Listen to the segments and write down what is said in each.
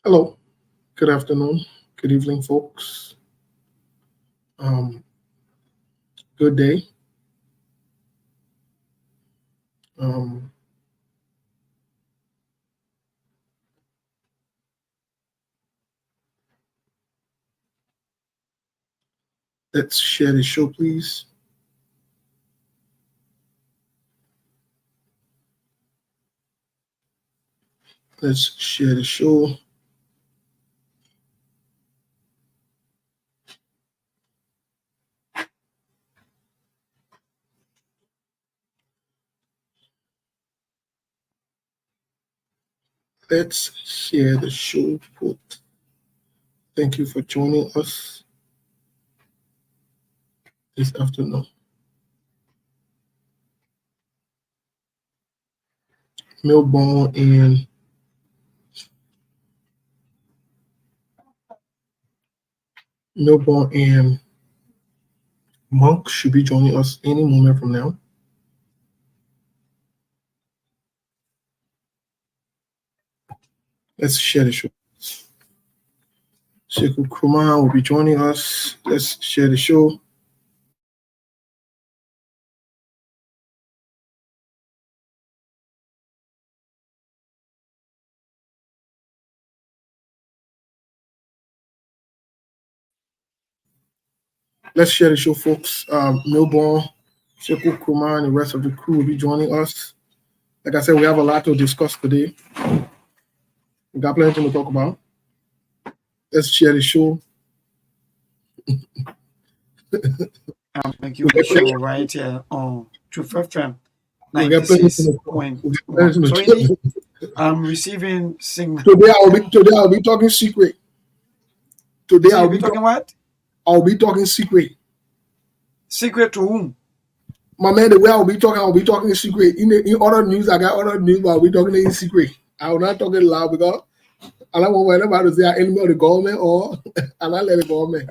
Hello, good afternoon, good evening, folks. Um, Good day. Um, let's share the show, please. Let's share the show. Let's share the show. Thank you for joining us this afternoon. Melbourne and Melbourne and Monk should be joining us any moment from now. Let's share the show. Sheku Kuma will be joining us. Let's share the show. Let's share the show, folks. Melbourne, Sheku Kuma, and the rest of the crew will be joining us. Like I said, we have a lot to discuss today. We got plenty to talk about. Let's share the show. Thank you. The show right here on Truth FM We got plenty to talk. 96.1. So indeed, I'm receiving signal. Today I'll be talking secret. Today So I'll you'll be be talking what? I'll be talking secret. Secret to whom? My man, the way I'll be talking in secret. In other news, I got other news, but I'll be talking in secret. I will not talk it loud because I don't want anybody to say I'm enemy of the government or I'm not let the government.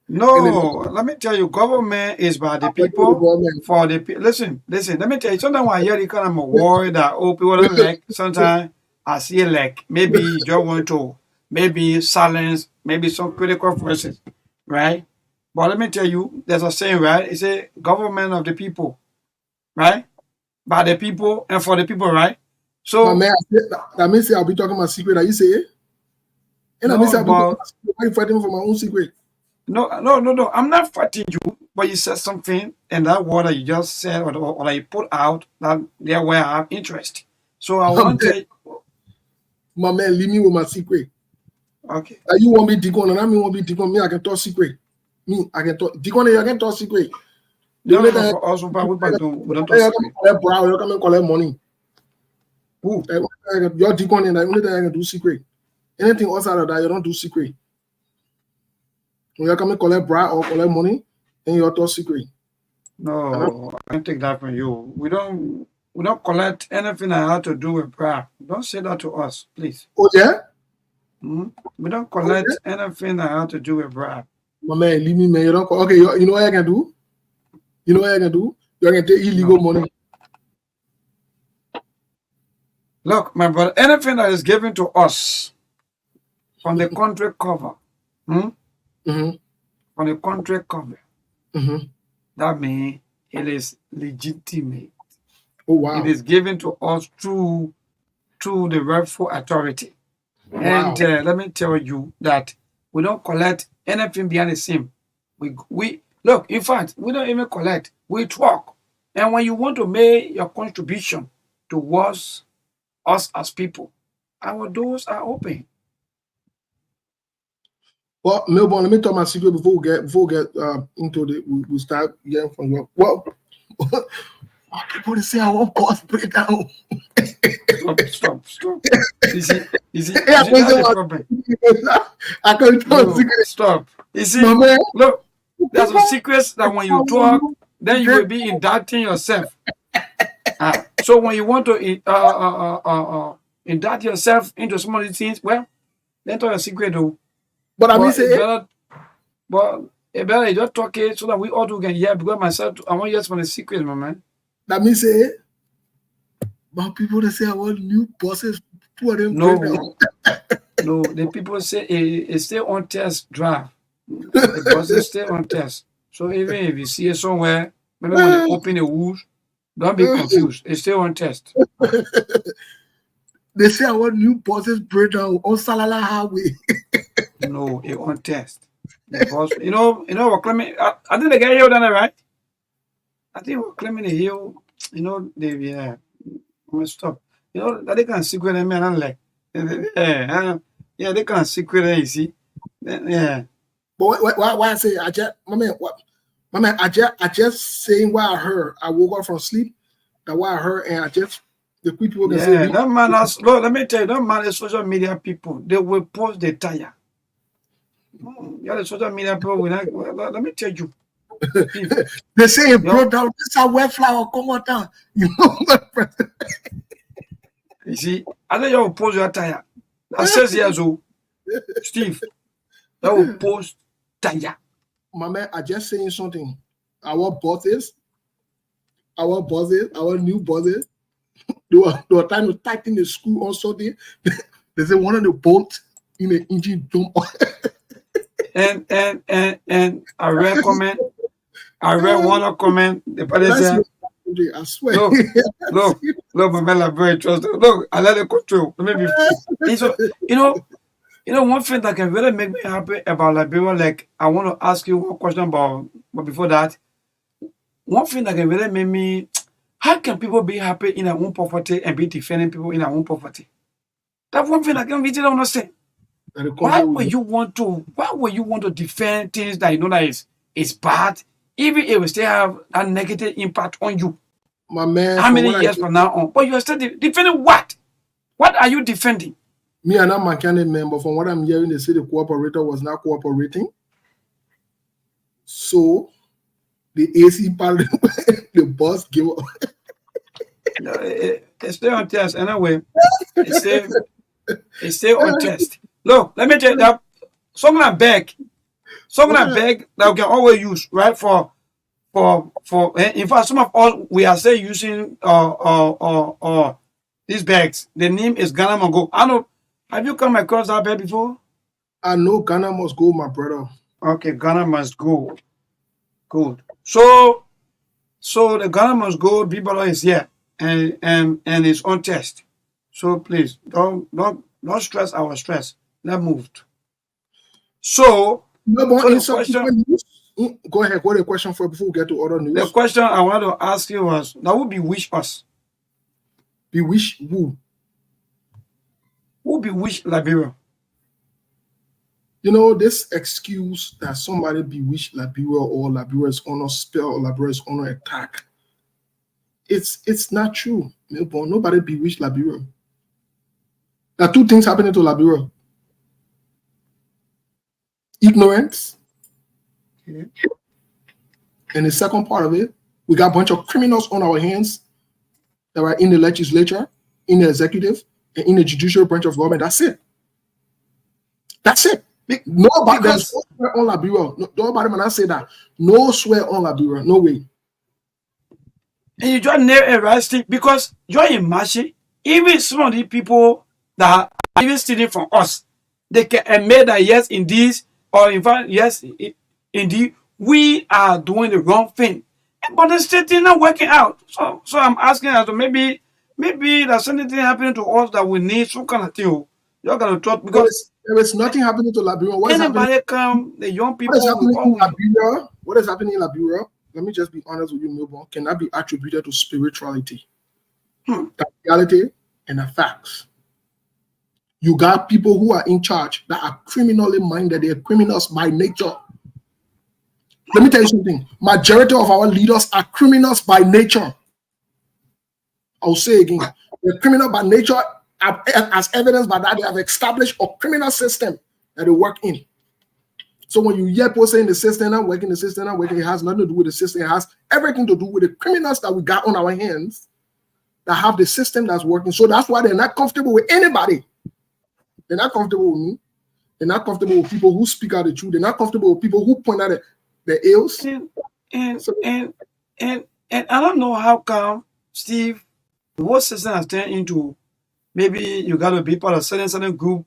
No, let me tell you, government is by the I'm the people, government. for the people. Listen, let me tell you, sometimes when I hear the kind of a word that people don't like, sometimes I see like maybe you just want to maybe silence maybe some critical voices, right? But let me tell you, there's a saying, right? It's a government of the people, right? By the people and for the people, right? My So man, that means I'll be talking my secret. Are you say it? And that means no, I'll be talking but my secret. Why you fighting for my own secret? no. I'm not fighting you, but you said something, and that word that you just said or that you put out, that there where I have interest. So I My want man, to, my man, leave me with my secret. okay. You want me Deacon, and I mean want me Deacon. Me, I can talk secret. Me, I can talk Deacon. I can talk secret. The only No, thing for us, we don't talk I come secret. collect brow, you come and collect money. Who? Your Deacon, and the only thing I can do secret. Anything outside of that, you don't do secret. When you come and collect brow or collect money, and you talk secret. No, I can't take that from you. We don't collect anything that had to do with prayer. Don't say that to us, please. Oh yeah, Mhm. We don't oh yeah. collect anything that had to do with prayer. My man, leave me, man. You don't. Okay, you know what I can do? You know what I can do? You can take illegal No. money. Look, my brother, anything that is given to us from the country cover, hmm? Mm-hmm. From the country cover, Mm-hmm. that means it is legitimate. Oh It wow, is given to us through the rightful authority. And wow. let me tell you that we don't collect anything behind the scene. We look, in fact, we don't even collect. We talk. And when you want to make your contribution towards us as people, our doors are open. Well, Melbourne, let me tell my secret before we get into the we start hearing from you. Well, people they say I want pause break down. Stop. You see, Yeah, that's the problem. I can't tell No, secret. stop. You My see, man, look, there's some secrets that when you talk, then you will be indicting yourself. So when you want to indict yourself into some of these things, well, then tell your secret though. but I mean But say it it. better, but it better you just talk it so that we all two can hear. Because myself, I want to hear some of the secrets, my man. That means say it. But people they say I want new bosses. Put them break down. No, No, the people say it stay on test drive. The buses stay on test. So even if you see it somewhere, maybe when they open the woods, don't be confused. It stay on test. They say our new buses break down on Salala Highway. No, it on test. The bus, we're claiming. I think the guy here done it right. I think we're claiming the hill. They stop. That they can secret them and like, yeah, they can secret them. You see, yeah. But why I say I just, my man, I just saying what I heard. I woke up from sleep. That what I heard, and I just the people can say. Yeah, that man has. Look, let me tell you, that man is social media people. They will post the tire. Yeah, the social media people will not. Well, let me tell you. They say it broke down. This is a wet flower come on down. You know what? You see, I think you will post your tire. At 6 years old, Steve, that will post tire. My man, I just saying something. Our bosses, our new bosses, they were trying to type in the school on Sunday. They say one of the bolt in the engine jump. And I read comment. I read one of comment. The party said, I swear. Look, my man, I'm very trusted. Look, I let it control. Let me be. So, one thing that can really make me happy about Liberia, like, I want to ask you one question about, but before that, one thing that can really make me, how can people be happy in their own poverty and be defending people in their own poverty? That's one thing I can really understand. Why would you want to defend things that you know that is bad, even if it still have a negative impact on you? My man, how many years from now on? But you are still defending what? What are you defending? Me and that mechanic member, from what I'm hearing, they say the cooperator was not cooperating. So the AC part, the boss gave up. It's still on test anyway. It's still on test. Look, let me tell you that something I beg that we can always use, right? For in fact, some of us we are still using these bags. The name is Ghana Must Go. I know. Have you come across that bag before? I know Ghana Must Go, my brother. Okay, Ghana Must Go. Good. So the Ghana Must Go people is here and it's on test. So please don't stress our stress. Let's move. So the question. Go ahead. What the question for before we get to other news? The question I want to ask you was, that would bewitch us. Bewitch who? Who bewitch Liberia? This excuse that somebody bewitched Liberia or Liberia's honor spell or Liberia's honor attack. It's not true. Nobody bewitched Liberia. There are two things happening to Liberia. Ignorance. Okay. And the second part of it, we got a bunch of criminals on our hands that are in the legislature, in the executive, and in the judicial branch of government. That's it. That's it. Nobody there's no swear on Liberia. Nobody when I say that. No swear on Liberia. No way. And you just nail it right, Steve, because you're imagine even some of the people that are even stealing from us, they can admit that yes, indeed, or in fact, yes, indeed, we are doing the wrong thing. But the state is not working out. So I'm asking as to maybe there's something happening to us that we need some kind of thing. You're gonna talk because there is nothing happening to Liberia. What anybody come, the young people. What is happening in Liberia? What is happening in Liberia? Let me just be honest with you, Milborn. Cannot be attributed to spirituality. That reality and the facts. You got people who are in charge that are criminally minded. They are criminals by nature. Let me tell you something. Majority of our leaders are criminals by nature. I'll say again. They're criminal by nature, as evidenced by that they have established a criminal system that they work in. So when you hear people saying the system not working, it has nothing to do with the system. It has everything to do with the criminals that we got on our hands that have the system that's working. So that's why they're not comfortable with anybody. They're not comfortable with me. They're not comfortable with people who speak out the truth. They're not comfortable with people who point out the ills. And I don't know how come, Steve, the whole system has turned into maybe you got to be part of certain group,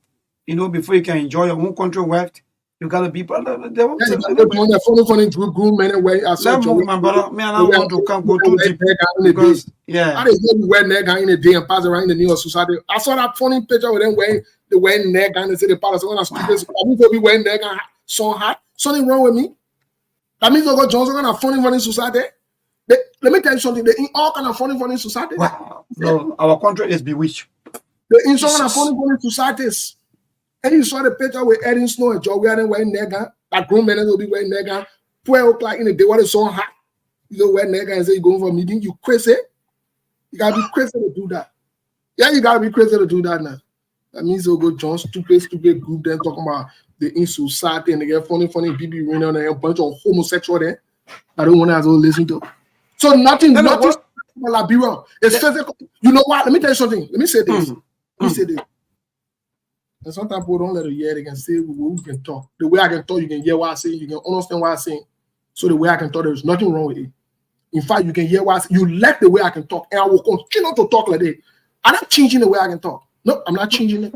you know, before you can enjoy your own country wealth, you gotta be part of Yeah, you got to go on the funny group man anyway. I saw let's move, Joey. my brother. Me, I don't want to come go too deep Because because yeah. I didn't know we wear neck in the day and pass around in the New York society. I saw that funny picture with them wearing the wearing neck and they say the palace. When I stupid, I mean, be wearing neck and so hot. Something wrong with me. That means Uncle Johnson kind of funny society. Let me tell you something. They in all kind of funny society. Wow. No, our country is bewitched. They in some kind of funny societies. And you saw the picture with Eddie Snow and Joe wearing nega. That grown men will be wearing nega. 12 o'clock in the day when it's so hot. You don't wear nega and say you're going for a meeting. You crazy? You gotta be crazy to do that. Yeah, you gotta be crazy to do that now. That means they'll go John stupid group then talking about the in society and they get funny BB Reno and a bunch of homosexual there. I don't want to listen to. So nothing Liberia. It's physical. You know what? Let me tell you something. Let me say this. And sometimes people don't let it hear. They can say we can talk. The way I can talk, you can hear what I say. You can understand what I say. So the way I can talk, there's nothing wrong with it. In fact, you can hear what I say. You like the way I can talk, and I will continue to talk like that. I'm not changing the way I can talk. No, I'm not changing it.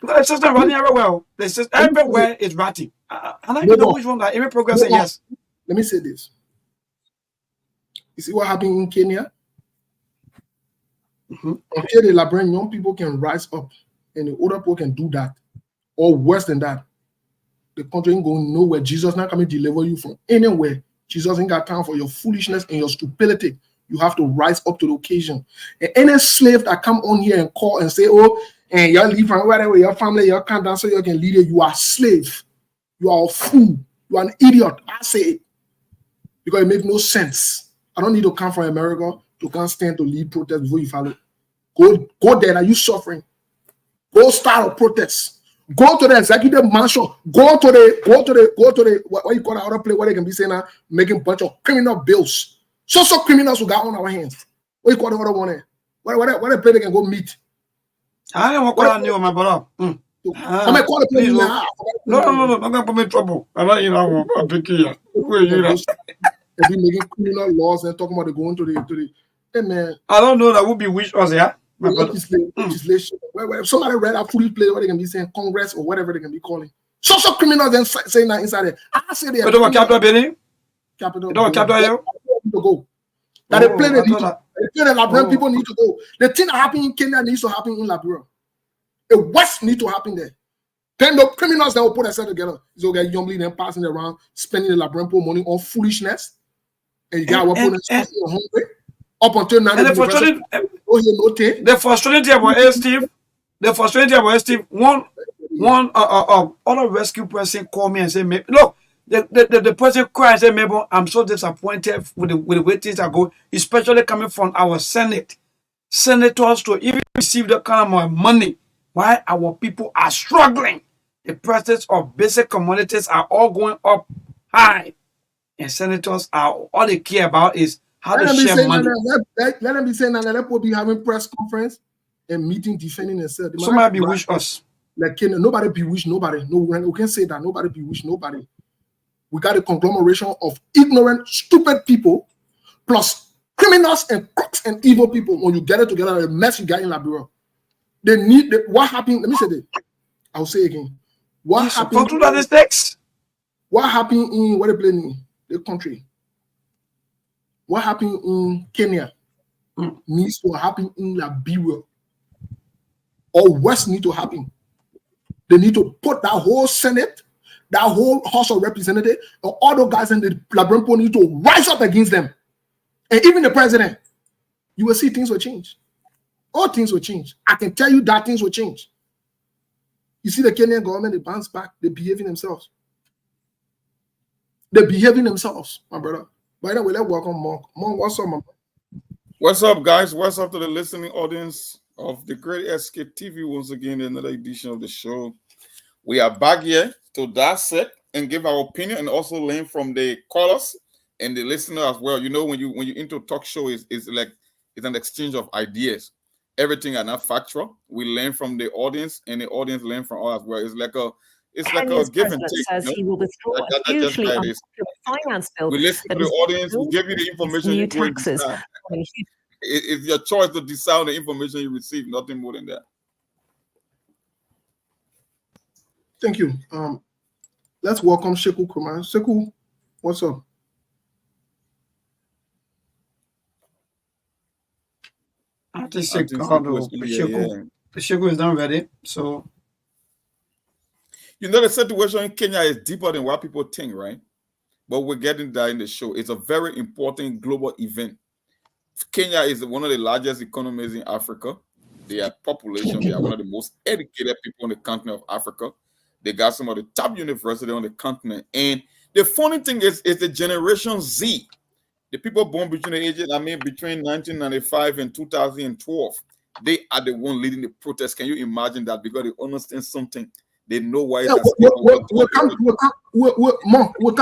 The system running everywhere. The system everywhere is ratty. I don't know which one that every program say yes. Let me say this. You see what happened in Kenya? Until the Liberian young people can rise up and the older people can do that, or worse than that, the country ain't going nowhere. Jesus not coming to deliver you from anywhere. Jesus ain't got time for your foolishness and your stupidity. You have to rise up to the occasion. And any slave that come on here and call and say, oh, and y'all leave from wherever your family, you can't dance so you can lead it, you are a slave. You are a fool. You are an idiot. I say it. Because it makes no sense. I don't need to come from America to come stand to lead protest before you follow. Go there. Are you suffering? Go start a protest. Go to the executive mansion. Go to the what you call the other place where they can be saying that making a bunch of criminal bills. So criminals who got on our hands. What you call the other one there? Where the place they can go meet? I don't want to call you, my brother. I'm gonna call the place now. No, I'm gonna put me in trouble. I'm not, I'm picking you. Where you at? They be making criminal laws and talking about going to the. Hey man, I don't know that would be which us, yeah. Legislation. Where somebody read a foolish place where they can be saying Congress or whatever they can be calling. So criminals then saying that inside there. I say they. You don't want capital building? Capital. You don't want capital here? To go. That they play the Liberian people need to go. The thing that happened in Kenya needs to happen in Liberia. The West need to happen there. Then the criminals that will put themselves together. So get youngly then passing around, spending the Liberian people money on foolishness. And you got what put your hungry. Up until now, the frustrating thing about Steve, one other rescue person called me and said, look, the person cried and said, Mabel, I'm so disappointed with the way things are going, especially coming from our senators to even receive the kind of money. Why our people are struggling. The prices of basic commodities are all going up high. And senators are all they care about is how to share money. Let them be saying that let people be having press conference and meeting defending themselves. Somebody bewitch us. Like nobody bewitch nobody. No, we can say that nobody bewitch nobody. We got a conglomeration of ignorant, stupid people, plus criminals and crooks and evil people. When you get it together, the mess you got in Liberia. They need what happened. Let me say this. I'll say again. What happened? What happened in what they play in the country? What happened in Kenya needs to happen in Liberia. Or West need to happen. They need to put that whole Senate, that whole House of Representatives, and all those guys in the Liberian people need to rise up against them. And even the president, you will see things will change. All things will change. I can tell you that things will change. You see the Kenyan government, they bounce back, they're behaving themselves. They're behaving themselves, my brother. By the way, let's welcome Monk. Monk, what's up, man? What's up, guys? What's up to the listening audience of the Great Escape TV? Once again, another edition of the show. We are back here to dissect and give our opinion and also learn from the callers and the listener as well. You know, when you into talk show, is like it's an exchange of ideas. Everything are not factual. We learn from the audience, and the audience learn from us as well. It's like a give and take. Says he will withdraw a hugely unpopular finance bill. We listen to the audience. We give you the information. New taxes. It's your choice to decide the information you receive. Nothing more than that. Thank you. Let's welcome Sekou Kurman. Sekou, what's up? I think Sekou is not ready. So, you know, the situation in Kenya is deeper than what people think, right? But we're getting that in the show. It's a very important global event. Kenya is one of the largest economies in Africa. Their population, they are one of the most educated people on the continent of Africa. They got some of the top universities on the continent. And the funny thing is the Generation Z. The people born between the ages, between 1995 and 2012, they are the one leading the protest. Can you imagine that? Because they understand something. They know why it has we'll come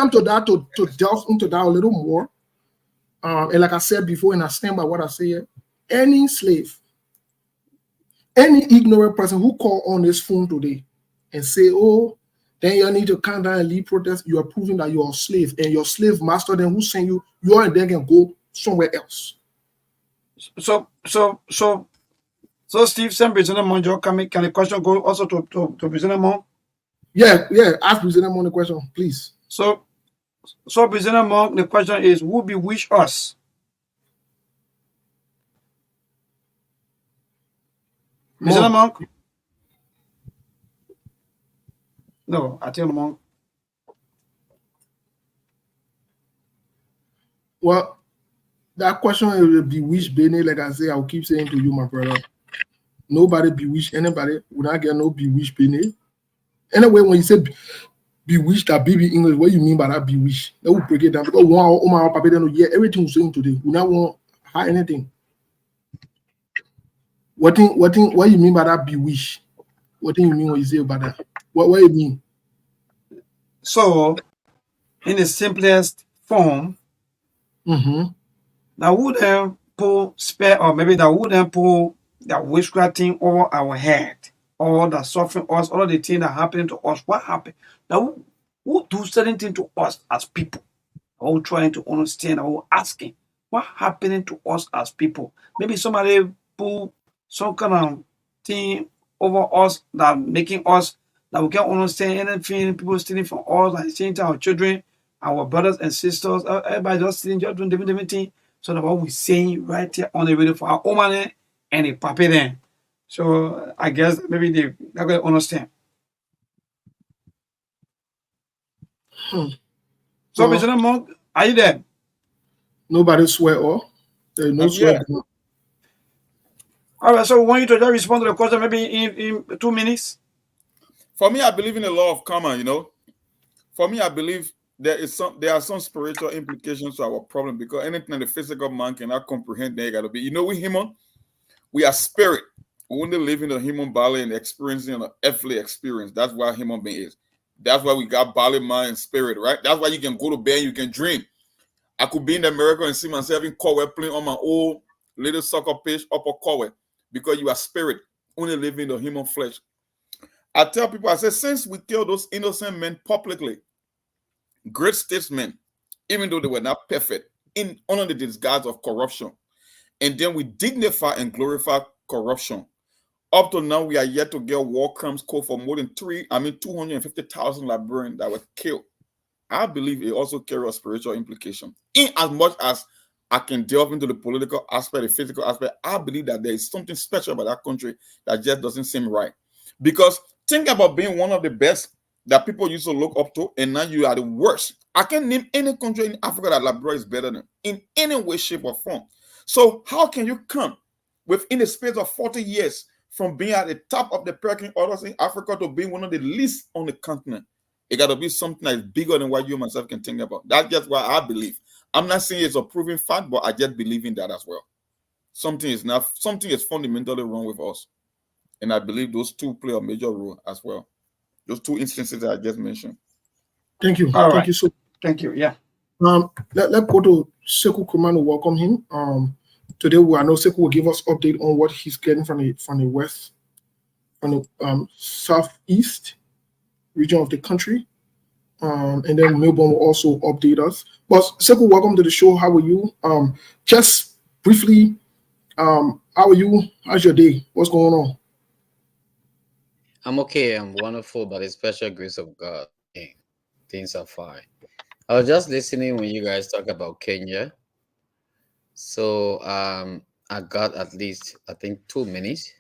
to that to delve into that a little more. And like I said before, and I stand by what I say here, any slave, any ignorant person who call on this phone today and say, oh, then you need to come down and lead protest, you are proving that you're a slave, and your slave master then who send you, you are then can go somewhere else. So Steve, send President Monjo, can the question go also to President Mon? Yeah, ask President Mon the question, please. So President Mon, the question is, who bewitched us? President Monk? No, I tell Monk. Well, that question will bewitch Benny, like I say, I'll keep saying to you, my brother. Nobody bewitch anybody. We not get no bewitch Benny. Anyway, when you say bewitch that baby English, what you mean by that bewitch? That will break it down because my papa don't know everything we're saying today. We not want hide anything. What you mean by that bewitch? What do you mean when you say about that? What you mean? So, in the simplest form, that wouldn't pull spare, or maybe that wouldn't pull that witchcraft thing over our head, or that suffering us, all of the things that happening to us. What happened? Now, who do certain things to us as people? Who trying to understand, or asking, what happening to us as people? Maybe somebody pull some kind of thing over us that making us that we can't understand anything. People stealing from us, like saying to our children, our brothers and sisters, everybody just stealing, just doing different things. So that what we're saying right here on the radio for our own money and the papi then. So I guess maybe they're not going to understand. So, President Monk, are you there? Nobody swear or there is no swear. Yeah. All right, so we want you to just respond to the question maybe in 2 minutes. For me, I believe in the law of karma, you know. For me, I believe there are some spiritual implications to our problem because anything the physical man cannot comprehend, there gotta be. You know, we human, we are spirit. We only live in the human body and experiencing an earthly experience. That's what human being is. That's why we got body, mind, and spirit, right? That's why you can go to bed, you can dream. I could be in America and see myself in Kowe playing on my old little soccer pitch up a Kowe because you are spirit, only living in the human flesh. I tell people, I say, since we killed those innocent men publicly, great statesmen, even though they were not perfect, under the disguise of corruption, and then we dignify and glorify corruption. Up to now, we are yet to get war crimes code for more than 250,000 Liberians that were killed. I believe it also carries a spiritual implication. In as much as I can delve into the political aspect, the physical aspect, I believe that there is something special about that country that just doesn't seem right. Because think about being one of the best that people used to look up to, and now you are the worst. I can name any country in Africa that Liberia is better than, in any way, shape, or form. So how can you come within the space of 40 years from being at the top of the pecking orders in Africa to being one of the least on the continent? It got to be something that is bigger than what you myself can think about. That's just what I believe. I'm not saying it's a proven fact, but I just believe in that as well. Something is fundamentally wrong with us. And I believe those two play a major role as well. Those two instances that I just mentioned. Thank you. All Thank right. you so. Thank you. Yeah. Let's go to Sekou Kurman to welcome him. Today I know Sekou will give us update on what he's getting from the west, from the southeast region of the country. And then Melbourne will also update us. But Sekou, welcome to the show. How are you? Just briefly, how are you? How's your day? What's going on? I'm okay. I'm wonderful, by the special grace of God, things are fine. I was just listening when you guys talk about Kenya. So I got at least I think 2 minutes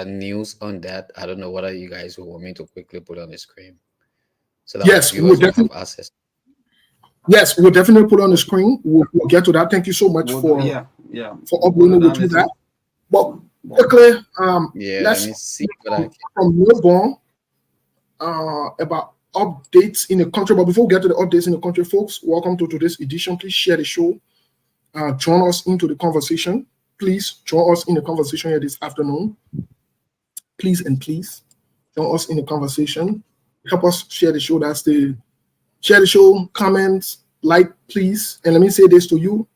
news on that. I don't know whether you guys will want me to quickly put on the screen so that our Yes, we will viewers will have definitely. access. Yes, we'll definitely put on the screen. We'll get to that. Thank you so much for yeah. uploading. We'll do that. But quickly, Yeah, let let's me see what I can. from Melbourne about updates in the country. But before we get to the updates in the country, folks, welcome to today's edition. Please share the show. Join us into the conversation. Please join us in the conversation here this afternoon. Please join us in the conversation. Help us share the show. Share the show, comments, like, please. And let me say this to you.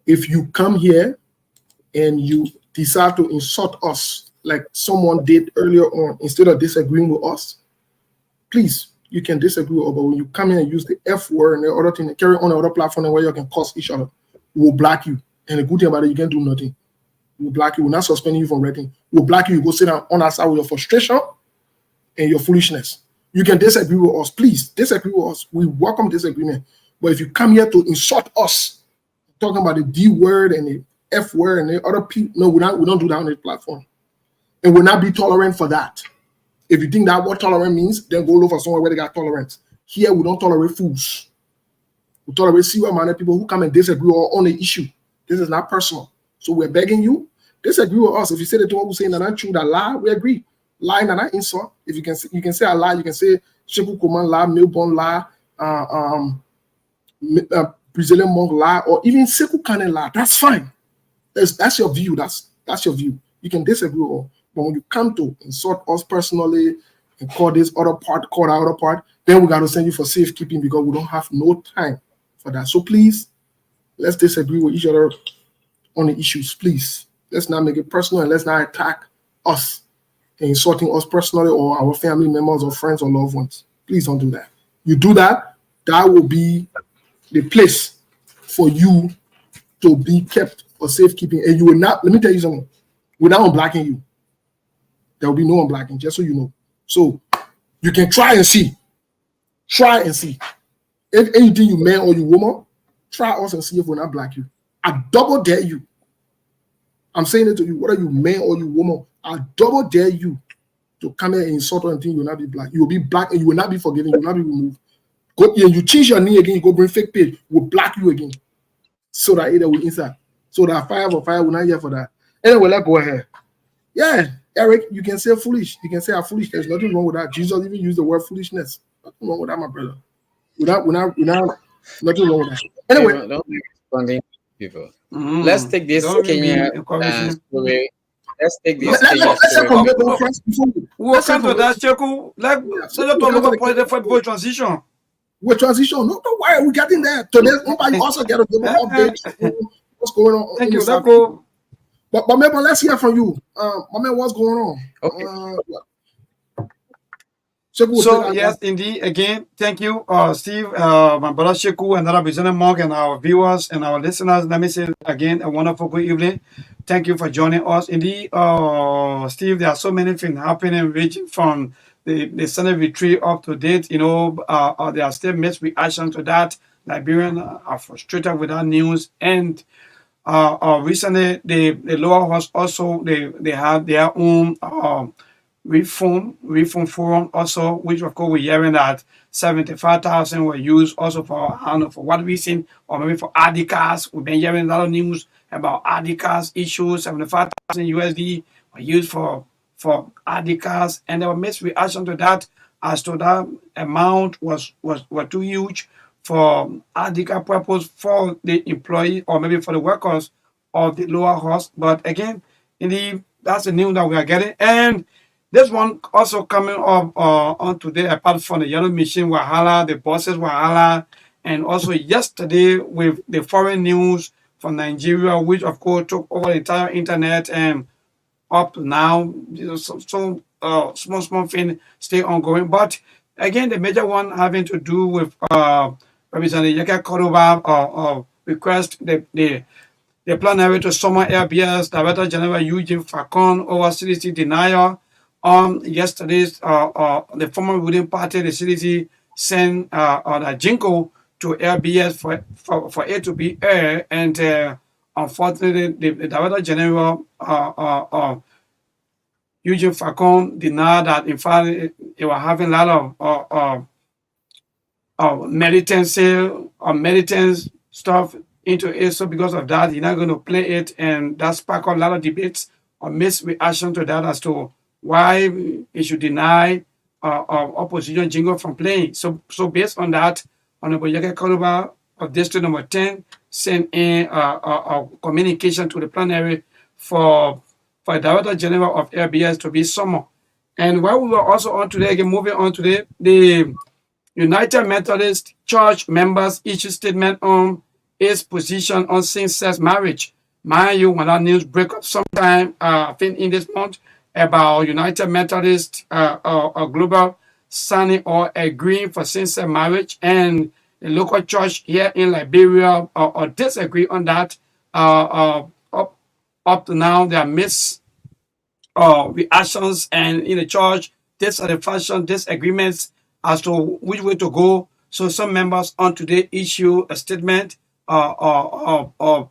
If you come here and you decide to insult us like someone did earlier on, instead of disagreeing with us, please, you can disagree with us, but when you come here and use the F word and the other thing, carry on the other platform where you can curse each other, we'll block you. And the good thing about it, you can't do nothing. We'll block you. We're not suspending you from writing. We'll block you. You go sit down on our side with your frustration and your foolishness. You can disagree with us. Please disagree with us. We welcome disagreement. But if you come here to insult us, talking about the D word and the F word and the other people, no, we don't do that on this platform. And we'll not be tolerant for that. If you think that what tolerant means, then go look for somewhere where they got tolerance. Here, we don't tolerate fools. We tolerate serious-minded people who come and disagree on the issue. This is not personal. So we're begging you, disagree with us. If you say the thing we're saying that not true, that lie, we agree. Lie and not insult. If you can say a lie, you can say Sheku Kuman lie, Melbourne lie, Brazilian monk lie, or even Seku Kane lie. That's fine. That's your view. That's your view. You can disagree with us. But when you come to insult us personally and call that other part, then we got to send you for safekeeping because we don't have no time for that. So please, let's disagree with each other on the issues, please. Let's not make it personal and let's not attack us and insulting us personally or our family members or friends or loved ones. Please don't do that. You do that, that will be the place for you to be kept for safekeeping. And you will not, let me tell you something, we're not unblocking you. There will be no unblocking, just so you know. So you can try and see. Try and see. If anything you man or you woman, try us and see if we're not black you. I double dare you. I'm saying it to you, whether you man or you woman, I double dare you to come here and insult and think you will not be black. You will be black and you will not be forgiven. You will not be removed. Go and you change your name again, you go bring fake page, we'll black you again. So that either we inside. So that fire will not here for that. Anyway, let's go ahead. Yeah, Eric, you can say foolish. You can say I'm foolish. There's nothing wrong with that. Jesus even used the word foolishness. Nothing wrong with that, my brother. We're not nothing wrong with that. Anyway, don't be responding people. Let's take this Kenya story. Let's take this Kenya story. We'll come to that, Cheku. Let's talk about the football transition. We're transition. No, don't worry, we're getting there. Today, nobody also get a give an update. What's going on? Thank you. Let's go. But maybe let's hear from you. My man, what's going on? Okay. So yes, indeed. Again, thank you, Steve, my brother Sheku, and representative Mark, and our viewers and our listeners. Let me say again, a wonderful good evening. Thank you for joining us. Indeed, Steve, there are so many things happening, ranging from the Senate retreat up to date. You know, there are still mixed reaction to that. Liberians are frustrated with that news, and recently the lower house also they have their own reform forum also, which of course we're hearing that 75,000 were used also for, I don't know for what reason, or maybe for ID cards. We've been hearing a lot of news about ID cards issues. 75,000 USD were used for ID cards, and there were mixed reaction to that as to that amount was too huge for ID card purpose for the employee or maybe for the workers of the lower house. But again, indeed, that's the news that we are getting. And this one also coming up on today, apart from the yellow machine wahala, the buses wahala, and also yesterday with the foreign news from Nigeria, which of course took over the entire internet, and up to now, you know, some small thing stay ongoing. But again, the major one having to do with Representative Yaka Kodoba request the the plenary to summon LBS Director General Eugene Facon over CDC denial. Yesterday's the former ruling party, the CDC, sent a jingle to LBS for it to be aired, and unfortunately, the Director General Eugene Facon denied that. In fact, they were having a lot of militants stuff into it. So because of that, he's not going to play it, and that sparked a lot of debates or mixed reaction to that as to why he should deny opposition jingle from playing. So based on that, Honorable Yeke Koluba of District Number 10 sent in a communication to the plenary for the Director General of LBS to be summoned. And while we were also on today, again moving on today, the United Methodist Church members issued statement on its position on same-sex marriage. Mind you, when that news break up sometime, I think in this month, about United Methodist Global signing or agreeing for same-sex marriage, and the local church here in Liberia or disagree on that. Up to now, there are mixed reactions, and in the church, disagreements as to which way to go. So some members on today issue a statement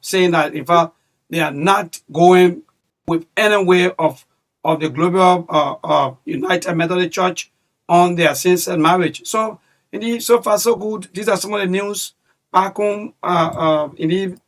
saying that in fact they are not going with any way of the global United Methodist Church on their same-sex marriage. So indeed, so far so good. These are some of the news back home. Indeed,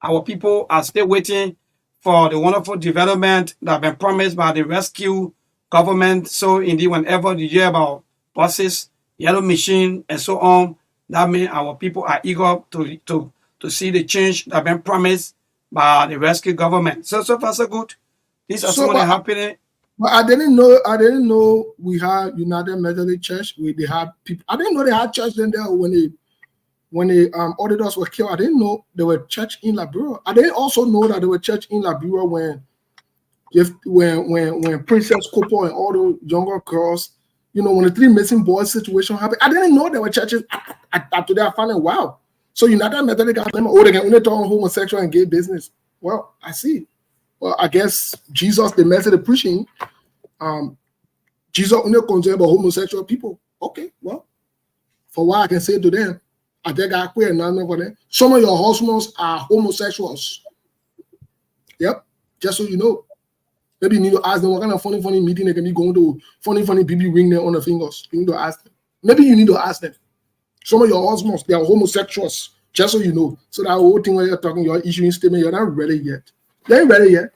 our people are still waiting for the wonderful development that have been promised by the rescue government. So indeed, whenever you hear about buses, yellow machine, and so on, that means our people are eager to see the change that have been promised by the rescue government. So far so good. These are some of the happening. But I didn't know we had United Methodist Church. They had people. I didn't know they had church in there when the auditors were killed. I didn't know there were church in Liberia. I didn't also know that there were church in Liberia when Princess Cooper and all the younger girls, when the 3 missing boys situation happened. I didn't know there were churches. Today I found it. Wow. So United Methodist got them. They can only talk homosexual and gay business. Well, I see. Well, I guess Jesus, the message of preaching, Jesus only concerned about homosexual people. Okay, well, for what I can say to them, I think I quit announcement for them. Some of your husbands are homosexuals. Yep, just so you know. Maybe you need to ask them what kind of funny meeting they can be going to. Funny BB ring there on the fingers. You need to ask them. Maybe you need to ask them. Some of your husbands, they are homosexuals. Just so you know. So that whole thing where you're talking, you're issuing statement, you're not ready yet. They ain't ready yet.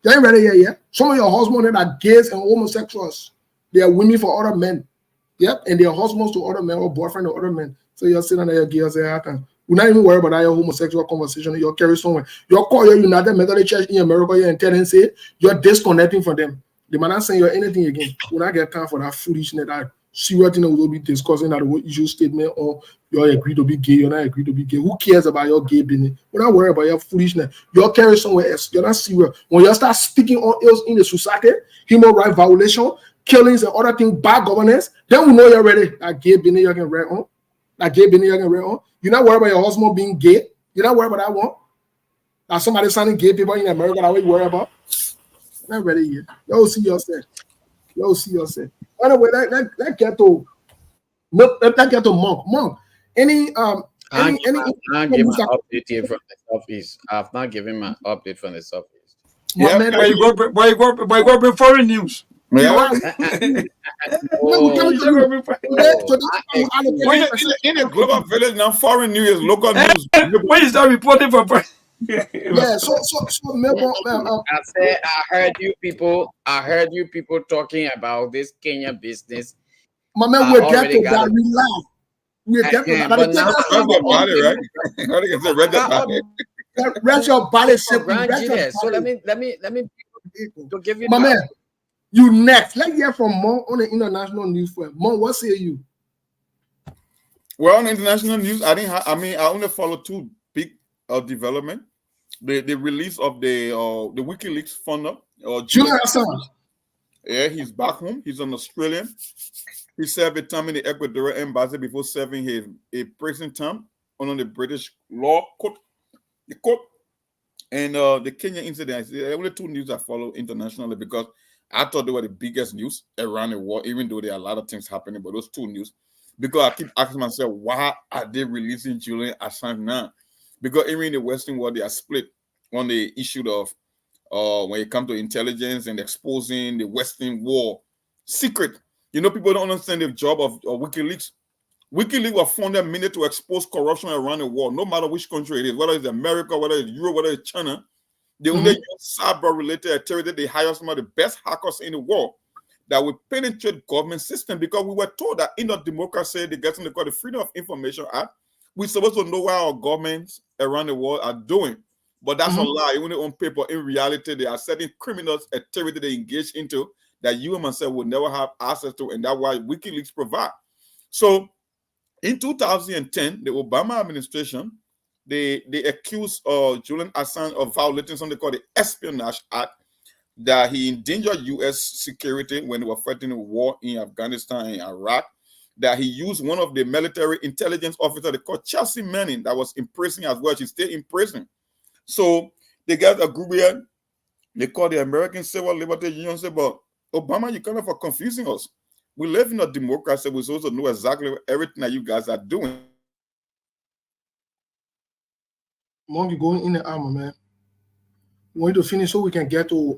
They ain't ready yet. Some of your husbands that are gays and homosexuals, they are women for other men. Yep, and they are husbands to other men or boyfriend to other men. So you're sitting there, you're gay, say, we're not even worried about that your homosexual conversation. You'll carry somewhere. You'll call your United Methodist Church in America and tell them, say, you're disconnecting from them. They might not say you're anything again. We're not get time for that foolishness. That serious thing we'll be discussing that will issue statement or you agree to be gay, you're not agree to be gay. Who cares about your gay business? We're not worried about your foolishness. You're carrying somewhere else. You're not serious. When you start speaking on ills in the society, human rights violation, killings and other things, bad governance, then we know you're ready. That gay business you can read on. That gay business you can read on. You're not worried about your husband being gay. You're not worried about that one. Now somebody signing gay people in America that we worry about. You're not ready yet. You'll see yourself. Anyway, that get to Monk. Any I'm not giving my update here from the Southeast. I've not given my update from the Southeast. Yeah, you go bring foreign news. Yeah. In a global village now, foreign news is local news. When you start reporting for yeah, so I said I heard you people talking about this Kenya business. My man, we'll get to that. We'll get to that. Rest your body, right? Rest your body. So let me to give you my man. You next. Let's hear from Mon on the international news. Mon, what say you? Well, on international news, I only follow 2 big development. The release of the WikiLeaks founder, Julian Assange. Yeah, he's back home. He's an Australian. He served a time in the Ecuadorian embassy before serving a prison term under the British law court. And the Kenya incident, there are only two news I follow internationally because I thought they were the biggest news around the world, even though there are a lot of things happening, but those two news. Because I keep asking myself, why are they releasing Julian Assange now? Because even in the Western world, they are split on the issue of when it comes to intelligence and exposing the Western war secret. You know, people don't understand the job of WikiLeaks. WikiLeaks was funded mainly to expose corruption around the world, no matter which country it is, whether it's America, whether it's Europe, whether it's China. They only use cyber-related activity. They hire some of the best hackers in the world that will penetrate government system, because we were told that in a democracy, they get something called the Freedom of Information Act. We're supposed to know what our governments around the world are doing. But that's a lie. Even on paper, in reality, there are certain criminal activity they engage into that you and myself will never have access to, and that's why WikiLeaks provide. So in 2010, the Obama administration, they accused Julian Assange of violating something called the Espionage Act, that he endangered U.S. security when they were fighting a war in Afghanistan and Iraq, that he used one of the military intelligence officers they called Chelsea Manning that was in prison as well. She stayed in prison. So they got a group here, they call the American Civil Liberty Union, say, but Obama, you kind of are confusing us. We live in a democracy. We're supposed to know exactly everything that you guys are doing. Monkey going in the armor, man. We want you to finish so we can get to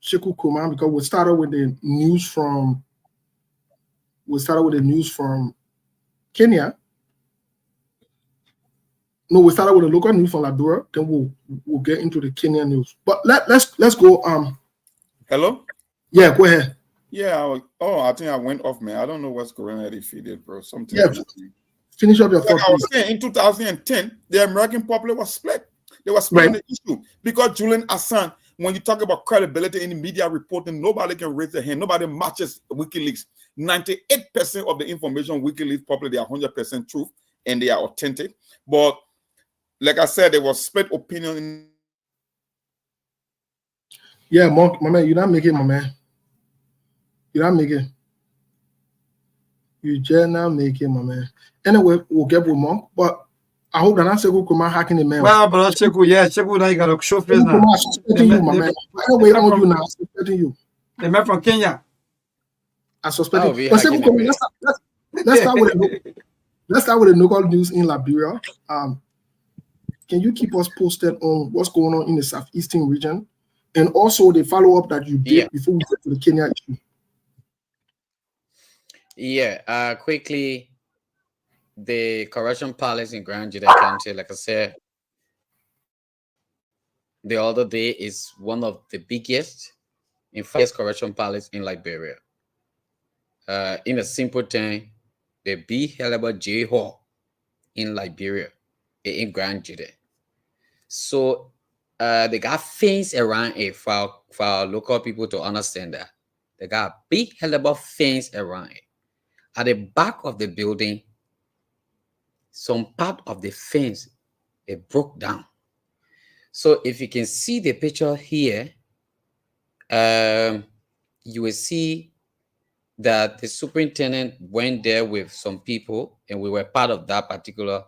Sheku Kuman, because we started with the news from Kenya. No, we started with the local news from Liberia, then we'll get into the Kenyan news. But let's go. Hello? Yeah, go ahead. Yeah, I think I went off, man. I don't know what's going on. If you did, bro. Something. Yeah, finish up your thought. I was saying in 2010, the American public was split. They were split on the issue because Julian Assange, when you talk about credibility in the media reporting, nobody can raise their hand. Nobody matches WikiLeaks. 98% of the information WikiLeaks public, they are 100% truth and they are authentic. But like I said, there was split opinion. Yeah, Monk, my man, you're not making, my man. You're not making. You just not making, my man. Anyway, we'll get with Monk, but I hope that I'm Sekou Kuma hacking the man. Well, but Sekou, yeah, Sekou, now you got to show face now. I'm suspecting you, my man. Anyway, on you now, I'm suspecting you. The man from Kenya. I suspect you. But Sekou Kuma, let's start with the local news in Liberia. Can you keep us posted on what's going on in the southeastern region, and also the follow-up that you did before we get to the Kenya issue? Yeah, quickly, the Correction Palace in Grand Gedeh County, like I said, the other day is one of the biggest, in fact, Correction Palace in Liberia. In a simple thing, the big Helaba J Hall in Liberia, in Grand Gedeh. So they got fence around it for our local people to understand that. They got a big Helaba fence around it. At the back of the building, some part of the fence, it broke down. So if you can see the picture here, you will see that the superintendent went there with some people, and we were part of that particular,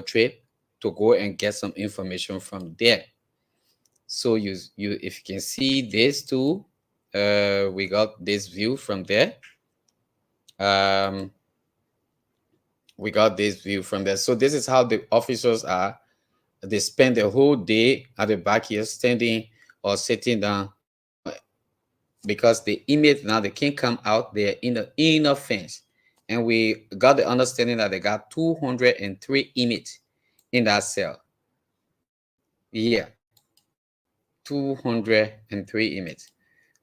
trip to go and get some information from there. So if you can see this too, we got this view from there. We got this view from there. So this is how the officers are. They spend the whole day at the back here, standing or sitting down, because the inmates now, they can't come out. They're in the inner fence, and we got the understanding that they got 203 inmates in that cell. Yeah, 203 inmates.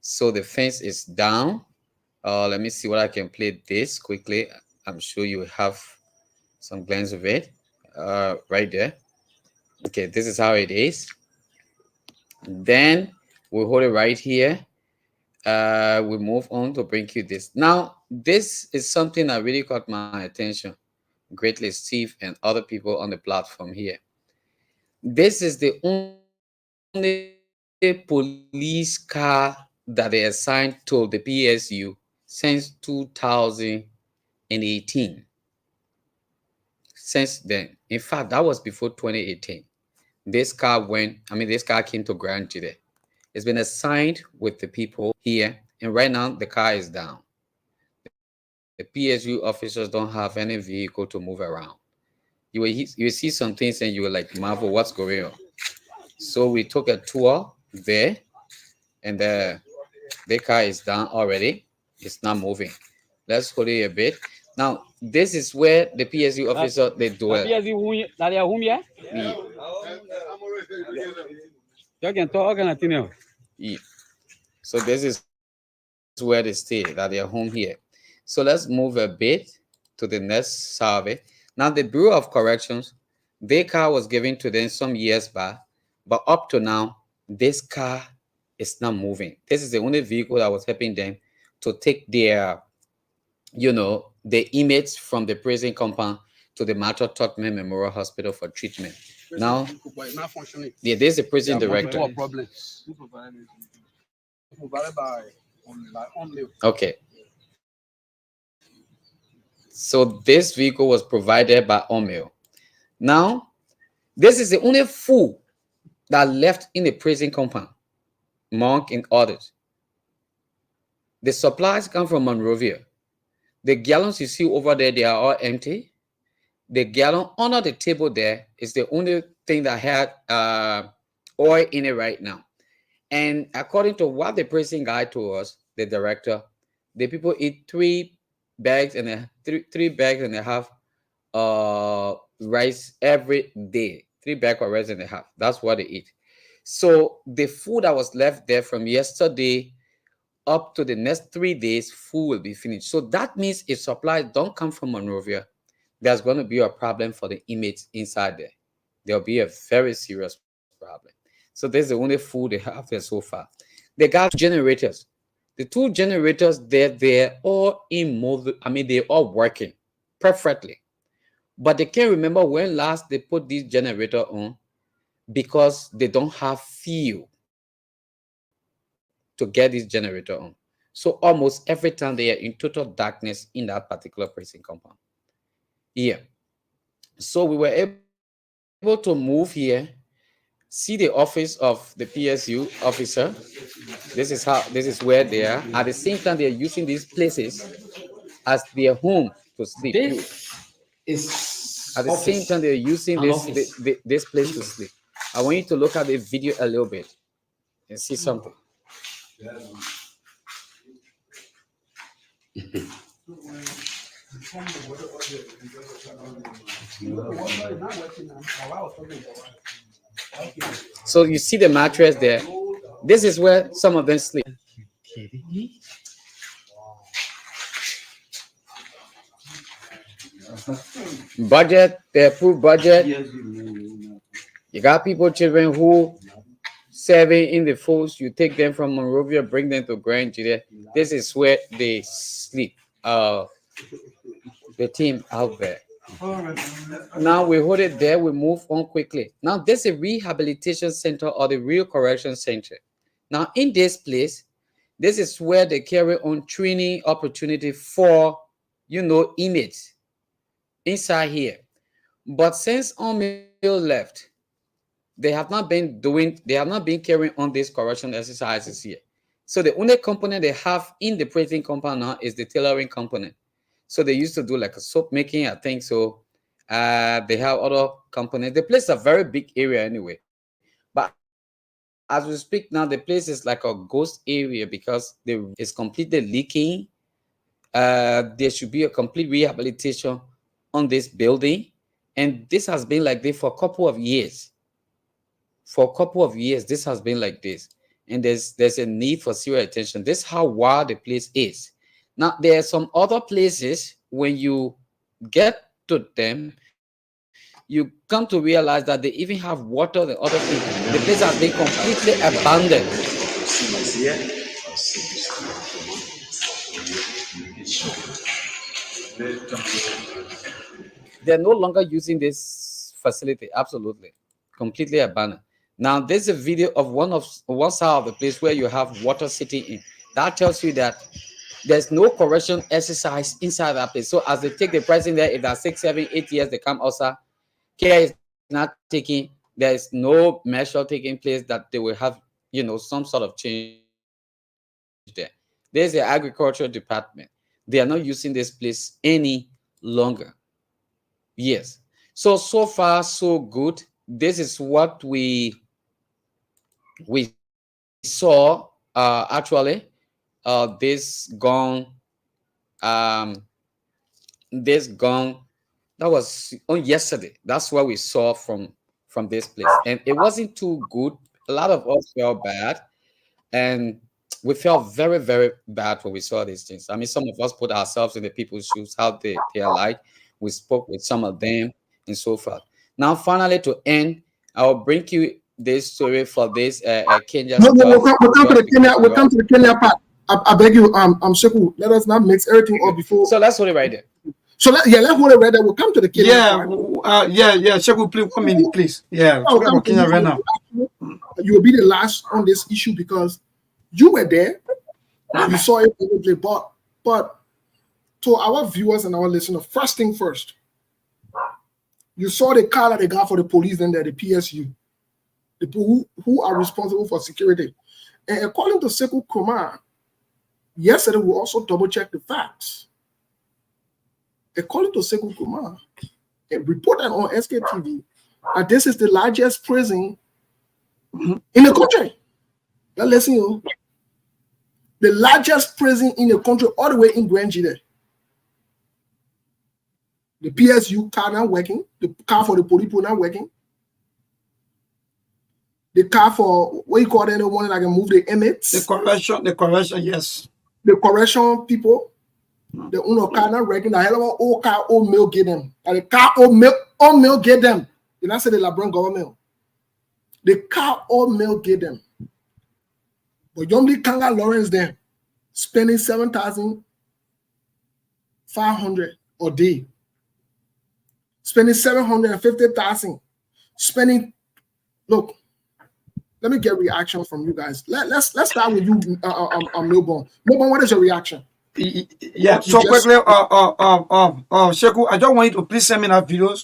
So the fence is down. Let me see what I can play this quickly. I'm sure you have some glance of it right there. Okay, this is how it is. Then we hold it right here. We move on to bring you this. Now, this is something that really caught my attention greatly, Steve and other people on the platform here. This is the only police car that they assigned to the PSU since 2018. since then. In fact, that was before 2018. This car came to Grand Gedeh. It's been assigned with the people here, and right now the car is down. The PSU officers don't have any vehicle to move around. You see some things and you will like marvel what's going on. So we took a tour there, and the car is down already. It's not moving. Let's hold it a bit. Now, this is where the PSU officer they dwell. Yeah. So this is where they stay, that they are home here. So let's move a bit to the next survey. Now, the Bureau of Corrections, their car was given to them some years back, but up to now, this car is not moving. This is the only vehicle that was helping them to take their, the inmates from the prison compound to the Martha Tuckman Memorial Hospital for treatment. Now, yeah, there's a prison director. Okay. So this vehicle was provided by Omil. Now, this is the only food that left in the prison compound, Monk and others. The supplies come from Monrovia. The gallons you see over there, they are all empty. The gallon under the table there is the only thing that had oil in it right now. And according to what the prison guy told us, the director, the people eat 3 bags and a half rice every day. 3 bags of rice and a half. That's what they eat. So the food that was left there from yesterday up to the next 3 days, food will be finished. So that means if supplies don't come from Monrovia, there's going to be a problem for the inmates inside there. There'll be a very serious problem. So there's the only food they have there so far. They got generators. The 2 generators, they're all in mode. They're all working perfectly. But they can't remember when last they put this generator on because they don't have fuel to get this generator on. So almost every time they are in total darkness in that particular prison compound. Yeah. So we were able to move here, see the office of the PSU officer. This is where they are. At the same time, they are using these places as their home to sleep. At the same time, they're using this place to sleep. I want you to look at the video a little bit and see something. So you see the mattress there. This is where some of them sleep. Budget, the approved budget. You got people, children who serving in the force. You take them from Monrovia, bring them to Grand Gedeh. This is where they sleep. The team out there. Now we hold it there. We move on quickly. Now there's a rehabilitation center or the real correction center. Now in this place, this is where they carry on training opportunity for, inmates inside here. But since Omil left, they have not been carrying on these correction exercises here. So the only component they have in the prison compound now is the tailoring component. So they used to do like a soap making, I think so. They have other components. The place is a very big area anyway. But as we speak now, the place is like a ghost area because it's completely leaking. There should be a complete rehabilitation on this building. And this has been like this for a couple of years. This has been like this. And there's a need for serious attention. This is how wild the place is. Now, there are some other places, when you get to them, you come to realize that they even have water and other things. The place has been completely abandoned. They're no longer using this facility, absolutely. Completely abandoned. Now, there's a video of one side of the place where you have water sitting in. That tells you that There's no correction exercise inside that place. So as they take the person there, if that's 6, 7, 8 years, they come outside, care is not taking, there is no measure taking place that they will have, some sort of change there. There's the agricultural department. They are not using this place any longer. Yes. So far, so good. This is what we saw actually this gone this gone that was on yesterday. That's what we saw from this place, and it wasn't too good. A lot of us felt bad, and we felt very, very bad when we saw these things. I mean, some of us put ourselves in the people's shoes, how they are like. We spoke with some of them and so forth. Now, finally, to end, I'll bring you this story for this Kenya No, stuff. we'll come to the Kenya. We'll come to the Kenya part. I beg you, Sheku, let us not mix everything up before. So let's hold it right there. So let's hold it right there. We'll come to the Kenya part. Yeah. Sheku, please 1 minute, please. Yeah, talk about Kenya right now. You will be the last on this issue because you were there. You saw it probably, but to our viewers and our listeners, first thing first, you saw the car that they got for the police and the PSU, the people who are responsible for security. And according to Sekou Kumar, yesterday we also double checked the facts. According to Sekou Kumar, a reported on SKTV that this is the largest prison in the country. Now listen, you. The largest prison in the country, all the way in Gedeh. The PSU car not working. The car for the police not working. The car for what you call it, the one that can move the inmates. The correction, yes. The correction people. The uno car not working. The hell of an old car, old mail get them. And the car old mail get them. You not say the Liberian government. The car old mail get them. But Yomli Kanga Lawrence there spending 7,500 a day, spending 750,000, spending. Look, let me get reaction from you guys. Let's start with you, Milborn. Milborn, what is your reaction? Yeah. So quickly, Sheku, I just want you to please send me that videos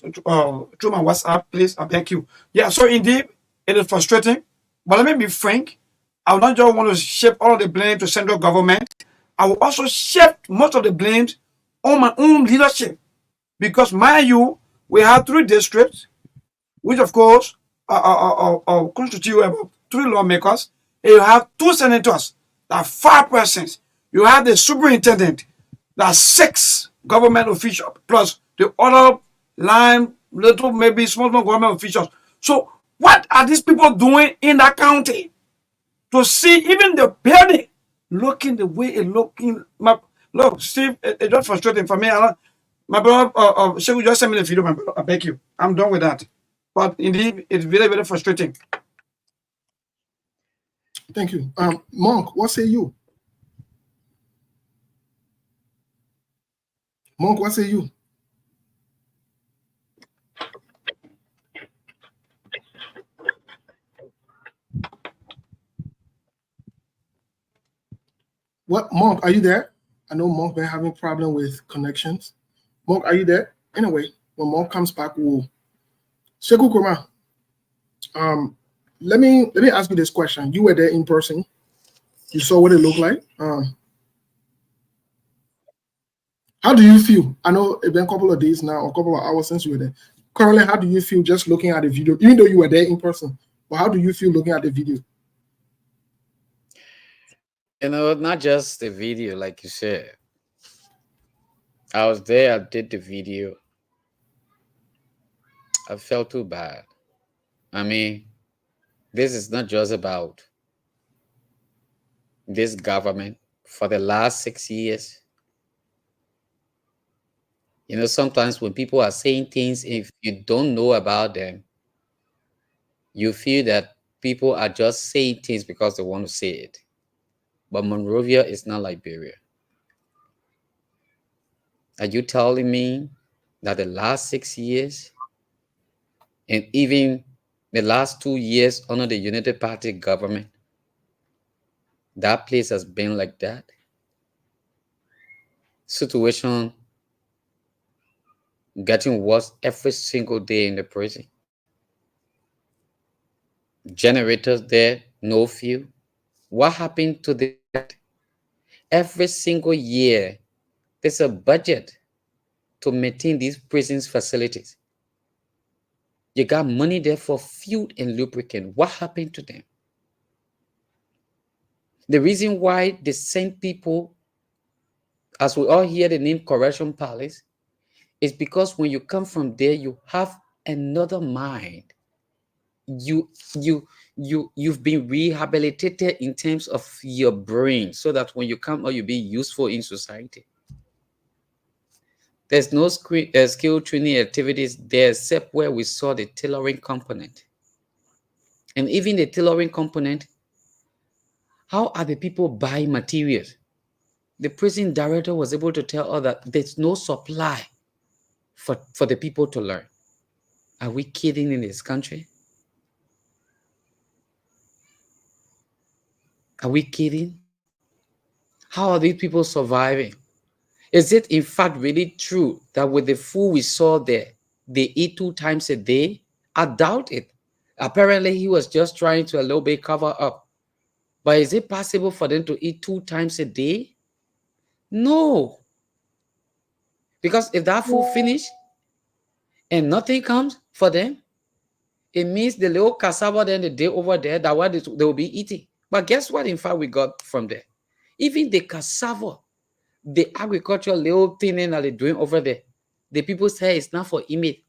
through my WhatsApp, please. I beg you. Yeah. So indeed, it is frustrating, but let me be frank. I would not just want to shift all of the blame to central government. I will also shift most of the blames on my own leadership. Because, mind you, we have 3 districts, which of course constitute about 3 lawmakers. And you have 2 senators, that are 5 persons. You have the superintendent, that are 6 government officials, plus the other line, little, maybe small government officials. So, what are these people doing in that county? To see even the building looking the way it looking. Look, Steve, it's just frustrating for me. My brother, Sheku, just send me the video, my brother. I beg you. I'm done with that. But indeed, it's very, very frustrating. Thank you. Monk, what say you? Monk, what say you? What, Monk, are you there? I know Monk been having problem with connections. Monk, are you there? Anyway, when Monk comes back, we'll. Sekou Kumar, let me ask you this question. You were there in person. You saw what it looked like. How do you feel? I know it's been a couple of days now, a couple of hours since you were there. Currently, how do you feel just looking at the video, even though you were there in person? But how do you feel looking at the video? Not just the video, like you said. I was there, I did the video. I felt too bad. I mean, this is not just about this government for the last 6 years. Sometimes when people are saying things, if you don't know about them, you feel that people are just saying things because they want to say it. But Monrovia is not Liberia. Are you telling me that the last 6 years and even the last 2 years under the United Party government, that place has been like that? situation getting worse every single day in the prison. Generators there, no fuel. What happened to the budget? Every single year, there's a budget to maintain these prisons facilities. You got money there for fuel and lubricant. What happened to them? The reason why they send people, as we all hear the name Correction Palace, is because when you come from there, you have another mind. You've been rehabilitated in terms of your brain, so that when you come out, you'll be useful in society. There's no skill training activities there except where we saw the tailoring component. And even the tailoring component, how are the people buying materials? The prison director was able to tell us that there's no supply for the people to learn. Are we kidding in this country? Are we kidding? How are these people surviving? Is it in fact really true that with the food we saw there, they eat 2 times a day? I doubt it. Apparently, he was just trying to a little bit cover up. But is it possible for them to eat 2 times a day? No. Because if that food finish and nothing comes for them, it means the little cassava then the day over there, that what they will be eating. But guess what, in fact, we got from there? Even the cassava, the agricultural little thing that they're doing over there, the people say it's not for image.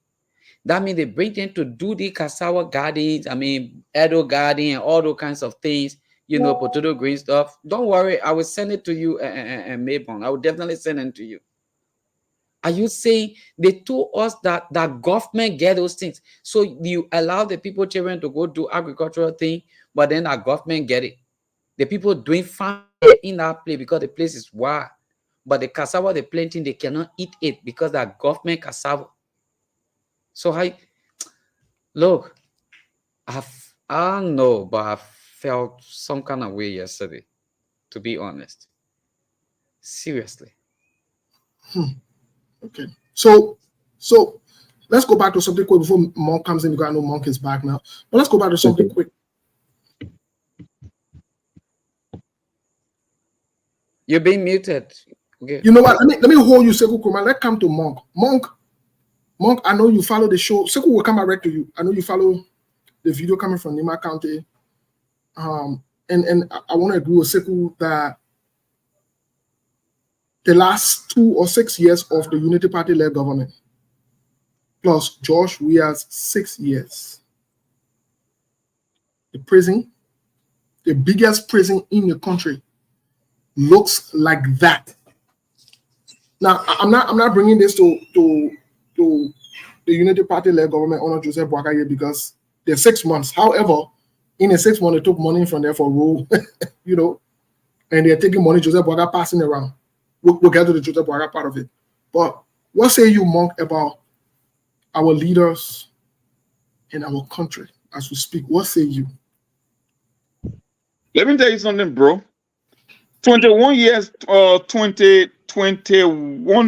That means they bring them to do the cassava gardens, Edo garden and all those kinds of things, potato green stuff. Don't worry, I will send it to you, and Mayborn. I will definitely send it to you. Are you saying they told us that government get those things? So you allow the people, children, to go do agricultural thing, but then our government get it. The people doing farm in that place because the place is wild. But the cassava they planting, they cannot eat it because that government cassava. So look, I don't know, but I felt some kind of way yesterday, to be honest. Seriously. Okay. So let's go back to something quick before Monk comes in, because I know Monk is back now. But let's go back to something quick. You're being muted. Okay. You know what? Let me hold you, Sekou Kuma. Let's come to Monk. Monk, I know you follow the show. Sekou will come direct to you. I know you follow the video coming from Nima County. And I want to agree with Sekou that the last 2 or 6 years of the Unity Party-led government, plus George Weah's 6 years, the prison, the biggest prison in the country, looks like that. Now, I'm not bringing this to the Unity Party-led government under Joseph Boakai because they're 6 months. However, in the 6 months, they took money from there for rule, and they're taking money Joseph Boakai passing around. We'll get to the Joseph Boakai part of it. But what say you, Monk, about our leaders in our country as we speak? What say you? Let me tell you something, bro. 21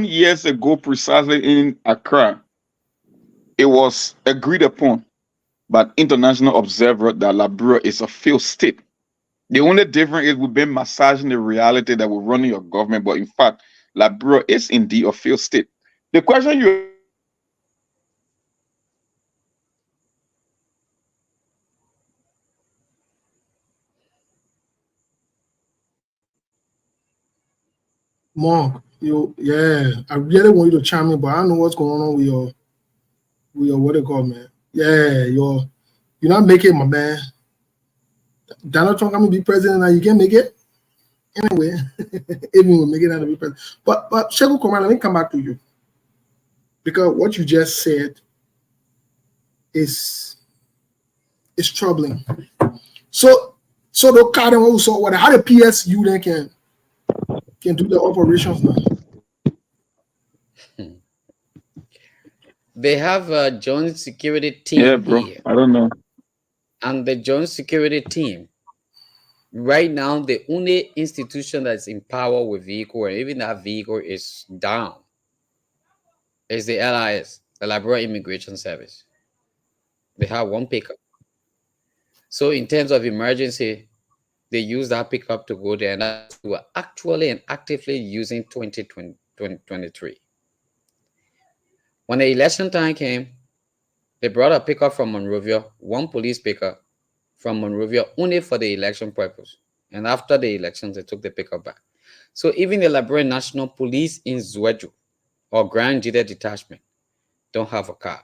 years ago, precisely in Accra, it was agreed upon by international observer that Liberia is a failed state. The only difference is we've been massaging the reality that we're running your government, but in fact, Liberia is indeed a failed state. The question you Monk, I really want you to chime in, but I don't know what's going on with your what they call, man. Yeah, you're not making it, my man. Donald Trump coming to be president now, you can't make it. Anyway, even we'll make it out to be president. But Sekou Kuma, let me come back to you. Because what you just said is troubling. So the card also how the PSU then can do the operations now. They have a joint security team. Yeah, bro. Here. I don't know. And the joint security team, Right now, the only institution that's in power with vehicle, and even that vehicle is down, is the LIS, the Liberia Immigration Service. They have one pickup. So in terms of emergency, they use that pickup to go there, and that's what we were actually and actively using 2023. When the election time came, they brought a pickup from Monrovia, one police pickup from Monrovia only for the election purpose. And after the elections, they took the pickup back. So even the Liberian National Police in Zweju or Grand Gedeh Detachment don't have a car.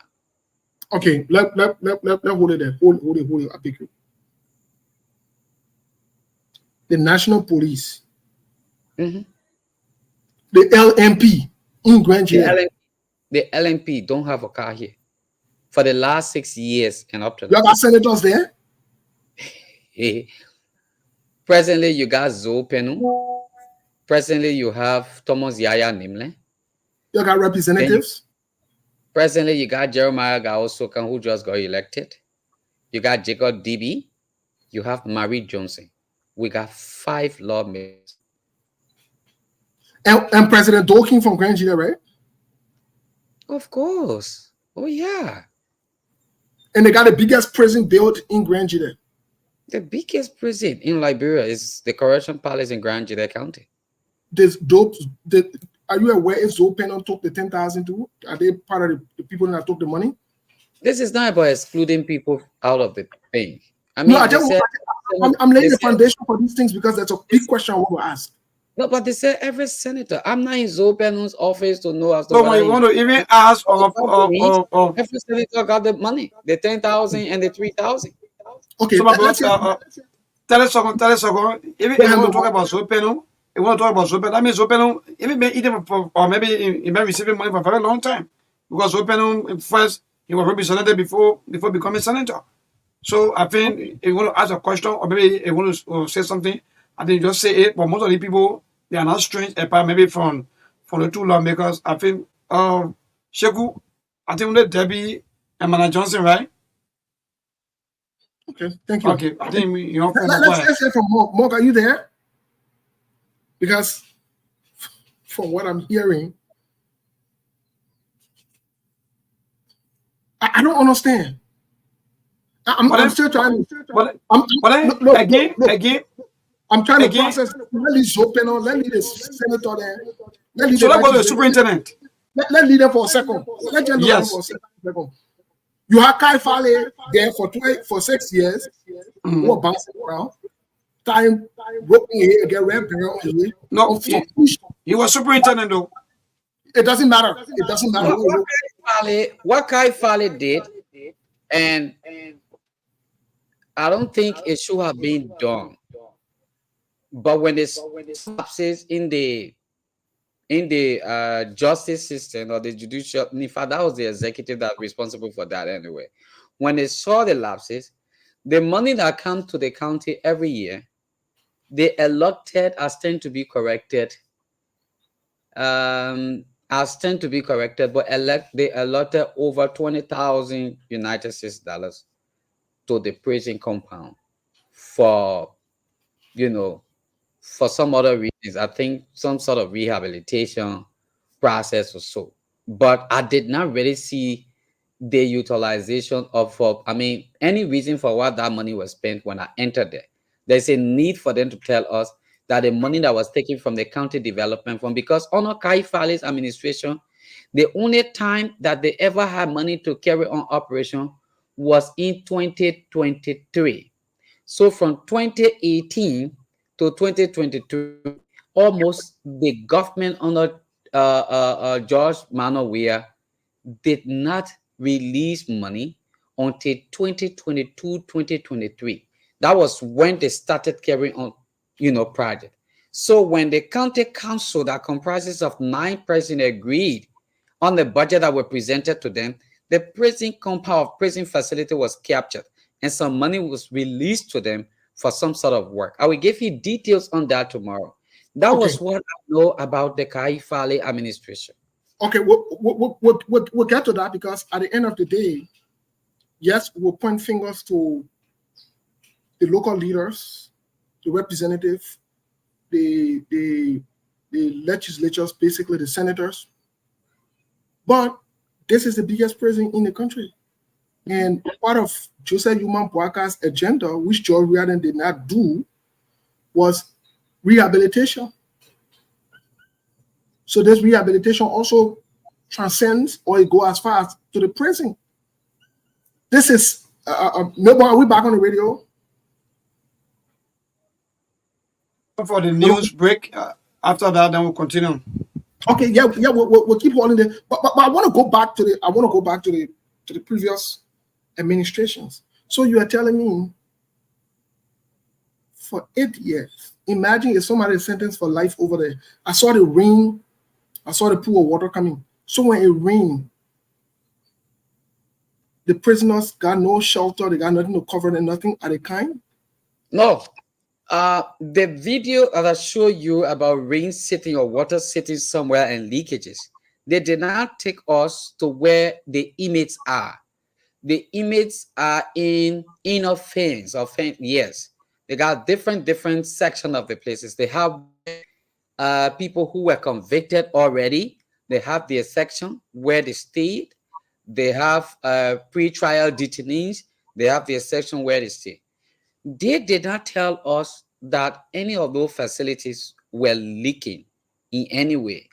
Okay, let hold it there. Hold it. I pick you. The National Police, Mhm. the LMP in Grand Gedeh. The LMP don't have a car here for the last 6 years and up to You have senators there? Presently, you got Zoe Penu. Presently, you have Thomas Yaya Nimle. You got representatives? Presently, you got Jeremiah Gaosokan, who just got elected. You got Jacob DB. You have Marie Johnson. We got 5 lawmakers. And President Dorking from Grand Gedeh, right? Of course. Oh, yeah. And they got the biggest prison built in Grand Gedeh. The biggest prison in Liberia is the Correction Palace in Grand Gedeh County. Are you aware if Zoe Pennon took the 10,000 too? Are they part of the people that took the money? This is not about excluding people out of the thing. I no, mean, I'm laying the foundation for these things because that's a big question I want to ask. No, but they said every senator. I'm not in Zoe Pennon's office to know as to So when you want to even ask of every senator got the money, the 10,000 and the 3,000. Okay, so tell us something. Even if you want to talk about Zoe Pennon, that means Zoe Pennon even been eating or maybe he been receiving money for a very long time. Because Zoe Pennon first he was represented before becoming senator. So I think if you want to ask a question or maybe you want to say something, I think just say it. But most of the people they are not strange apart maybe from the 2 lawmakers. I think Sheku, I think only Debbie and Mana Johnson, right? Okay, thank you. Okay, I think let's hear from Mark. Mark, are you there? Because from what I'm hearing, I don't understand. I'm still trying. Again. I'm trying to process. Let leave open on. Let leave the senator there. So let's go to the superintendent. Let leave them for a second. Let them yes. For a second. You have Kai Fale there for 6 years. Who are bouncing around. Time broken here, get red barrel. No, he was superintendent though. It doesn't matter. It doesn't matter. What Kai Fale did, and I don't think it should have been done. But when it lapses in the justice system or the judicial, in fact, that was the executive that was responsible for that anyway. When they saw the lapses, the money that comes to the county every year, they allotted as tend to be corrected. But they allotted over 20,000 United States dollars to the prison compound for, for some other reasons. I think some sort of rehabilitation process or so. But I did not really see the utilization of, any reason for why that money was spent when I entered there. There's a need for them to tell us that the money that was taken from the county development fund, because under Kai Fale's administration, the only time that they ever had money to carry on operation was in 2023. So from 2018 to 2023, almost the government under George Manowia did not release money until 2022-2023. That was when they started carrying on, project. So when the county council that comprises of 9 presidents agreed on the budget that were presented to them, the prison compound of prison facility was captured and some money was released to them for some sort of work. I will give you details on that tomorrow. That was what I know about the Kai Fale administration. Okay, we'll get to that because at the end of the day, yes, we'll point fingers to the local leaders the representative, the legislatures, basically the senators. But this is the biggest prison in the country. And part of Joseph Human Boaka's agenda, which George Riordan did not do, was rehabilitation. So this rehabilitation also transcends, or it goes as far as to the prison. This is, Melbourne, are we back on the radio? For the news break, after that, then we'll continue. Okay, yeah, we'll keep holding it. But I want to go back to the previous administrations. So you are telling me for 8 years, imagine if somebody is sentenced for life over there. I saw the rain, I saw the pool of water coming. So when it rained, the prisoners got no shelter, they got nothing to cover them, nothing. Are they kind? No. The video that I show you about rain sitting or water sitting somewhere and leakages, they did not take us to where the inmates are. The inmates are in inner fence or fence. Yes, they got different sections of the places. They have people who were convicted already. They have their section where they stayed. They have pre-trial detainees. They have their section where they stay. They did not tell us that any of those facilities were leaking in any way.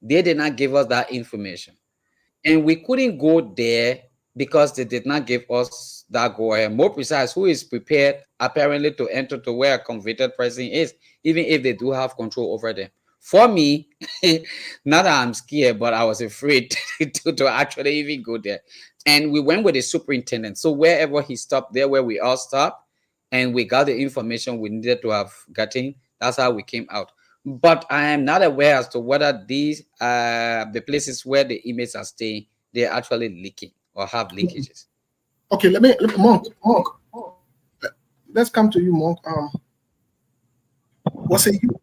They did not give us that information. And we couldn't go there because they did not give us that go ahead. More precise, who is prepared apparently to enter to where a convicted person is, even if they do have control over them. For me, not that I'm scared, but I was afraid to actually even go there. And we went with the superintendent. So wherever he stopped, there where we all stopped, and we got the information we needed to have gotten. That's how we came out. But I am not aware as to whether these the places where the inmates are staying, they're actually leaking or have leakages. Okay, Monk. Let's come to you, Monk. What say you?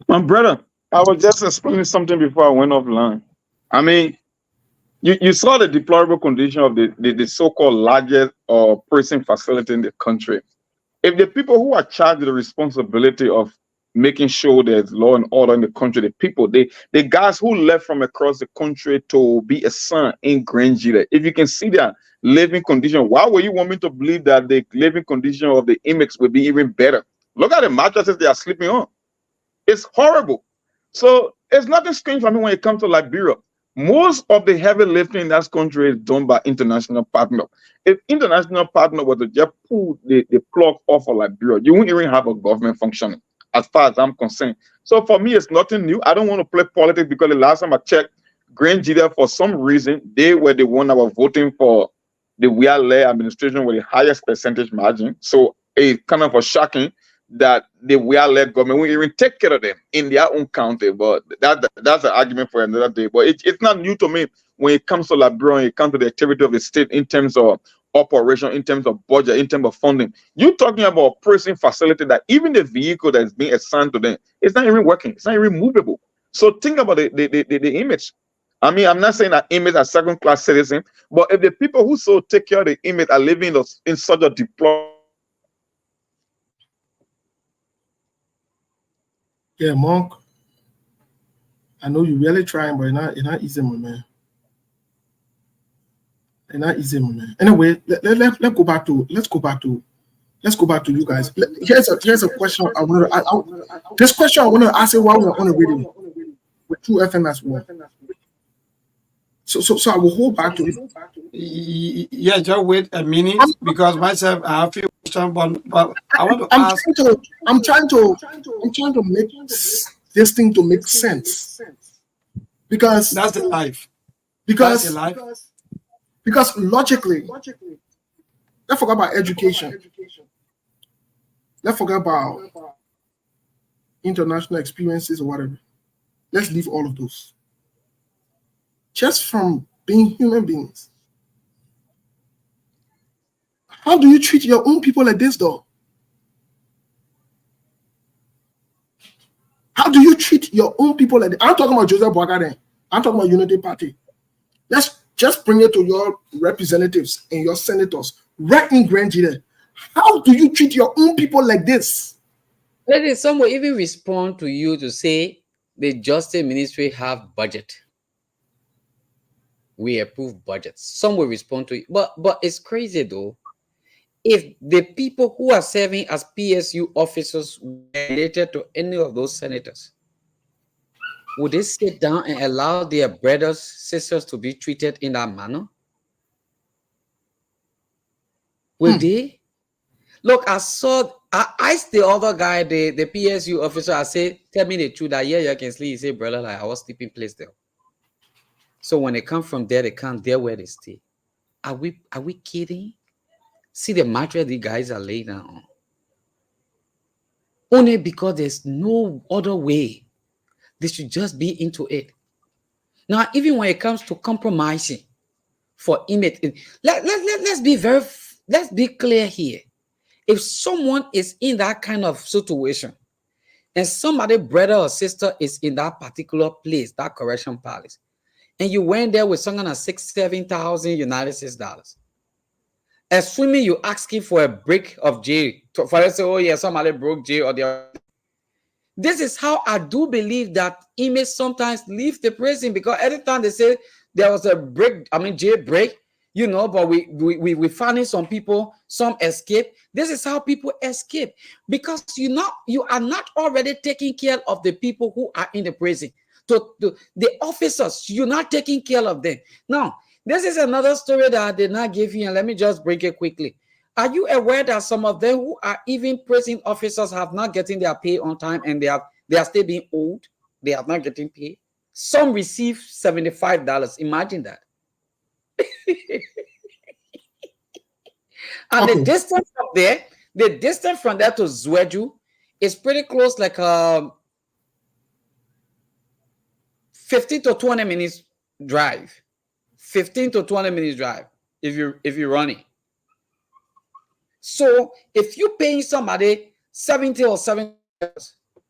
My brother, I was just explaining something before I went offline. I mean, you saw the deplorable condition of the so-called largest prison facility in the country. If the people who are charged with the responsibility of making sure there's law and order in the country, the guys who left from across the country to be assigned in Grand Gedeh, if you can see their living condition, why would you want me to believe that the living condition of the inmates will be even better? Look at the mattresses they are sleeping on. It's horrible. So it's nothing strange for me when it comes to Liberia. Most of the heavy lifting in that country is done by international partners. If international partner were to just pull the plug off of Liberia, you won't even have a government functioning, as far as I'm concerned. So for me, it's nothing new. I don't want to play politics because the last time I checked, Grand Gedeh, for some reason, they were the one that were voting for the Wiale administration with the highest percentage margin. So it's kind of a shocking that the Wiale government will even take care of them in their own county. But that's an argument for another day. But it's not new to me when it comes to Liberia, when it comes to the activity of the state in terms of operation, in terms of budget, in terms of funding. You're talking about a prison facility that even the vehicle that's being assigned to them, it's not even working. It's not even movable. So think about the image. I mean, I'm not saying that inmates are second-class citizens, but if the people who so take care of the inmates are living in such a deployment. Yeah, Monk. I know you're really trying, but it's not easy, my man. It's not easy, my man. Anyway, let's go back to you guys. Here's a question I want to. This question I want to ask you while we're on the radio with 2FM as well. So I will hold back to it. Yeah, just wait a minute because myself I have a few questions, but I want to ask. I'm trying to make this thing to make sense because that's the life. Because logically, let's forget about education. Let's forget about international experiences or whatever. Let's leave all of those. Just from being human beings. How do you treat your own people like this, though? How do you treat your own people like this? I'm talking about Joseph Boaka. I'm talking about Unity Party. Let's just bring it to your representatives and your senators right in Grand Gedeh. How do you treat your own people like this? Lady, some will even respond to you to say the Justice Ministry have budget. We approve budgets. Some will respond to you, but it's crazy though. If the people who are serving as PSU officers were related to any of those senators, would they sit down and allow their brothers, sisters to be treated in that manner? Will they? Look, I asked the other guy, the PSU officer, I said, tell me the truth that yeah, you can sleep. He said, brother, like I was sleeping place there. So when they come from there, they come there where they stay. Are we kidding? See the mattress the guys are laying down. Only because there's no other way. They should just be into it. Now, even when it comes to compromising for image, let's be clear here. If someone is in that kind of situation, and somebody, brother or sister, is in that particular place, that correction palace, and you went there with something like $6,000-7,000 United States dollars, assuming you asking for a break of jail, for let's say, oh yeah, somebody broke jail or the. This is how I do believe that inmates sometimes leave the prison, because every time they say there was a break, jail break, but we finding some people, some escape. This is how people escape, because you are not already taking care of the people who are in the prison. To the officers, you're not taking care of them. Now, this is another story that I did not give you, and let me just bring it quickly. Are you aware that some of them who are even prison officers have not getting their pay on time, and they are still being owed? They are not getting paid. Some receive $75. Imagine that. And the distance from there to Zweju is pretty close, like 15 to 20 minutes drive. 15 to 20 minutes drive if you're running. So if you're paying somebody 70 or 70,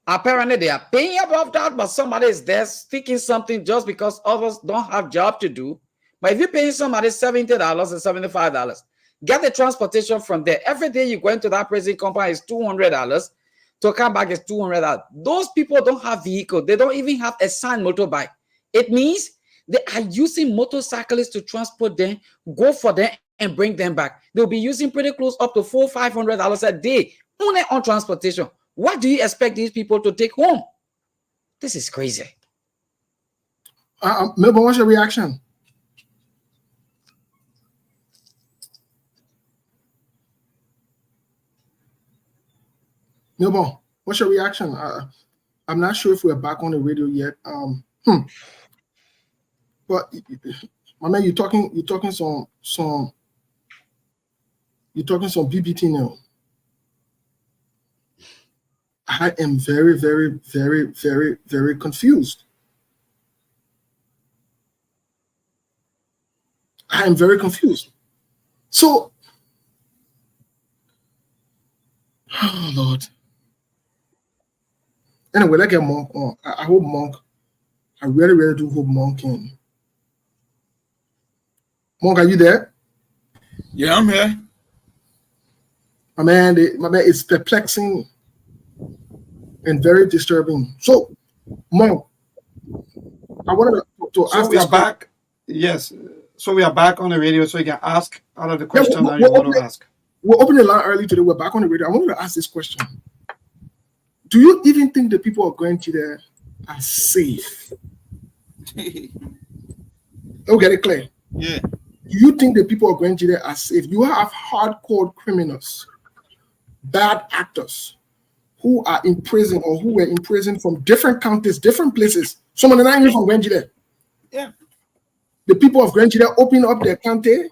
apparently they are paying above that, but somebody is there speaking something just because others don't have job to do. But if you're paying somebody $70 and $75, get the transportation from there. Every day you go into that prison compound is $200. To come back is $200. Those people don't have vehicle. They don't even have a signed motorbike. It means they are using motorcyclists to transport them, go for them, and bring them back. They'll be using pretty close up to $400-500 a day only on transportation. What do you expect these people to take home? This is crazy. Melbourne, what's your reaction? Melbourne, what's your reaction? I'm not sure if we're back on the radio yet. But my man, you're talking some BBT now. I am very, very, very, very, very confused. I am very confused. So, oh Lord. Anyway, let's get Monk on. I hope Monk. I really, really do hope Monk can. Monk, are you there? Yeah, I'm here. My man, it's perplexing and very disturbing. So, Monk, I wanted to ask. So we are back. Yes. So we are back on the radio, so you can ask out of the question that you want to ask. We're opening the line early today. We're back on the radio. I wanted to ask this question. Do you even think the people of Grand Gedeh are safe? I'll get it clear. Yeah. Do you think the people of Grand Gedeh are safe? You have hardcore criminals, bad actors who are in prison or who were in prison from different counties, different places. Some of them are not even from Grand Gedeh. Yeah. The people of Grand Gedeh open up their county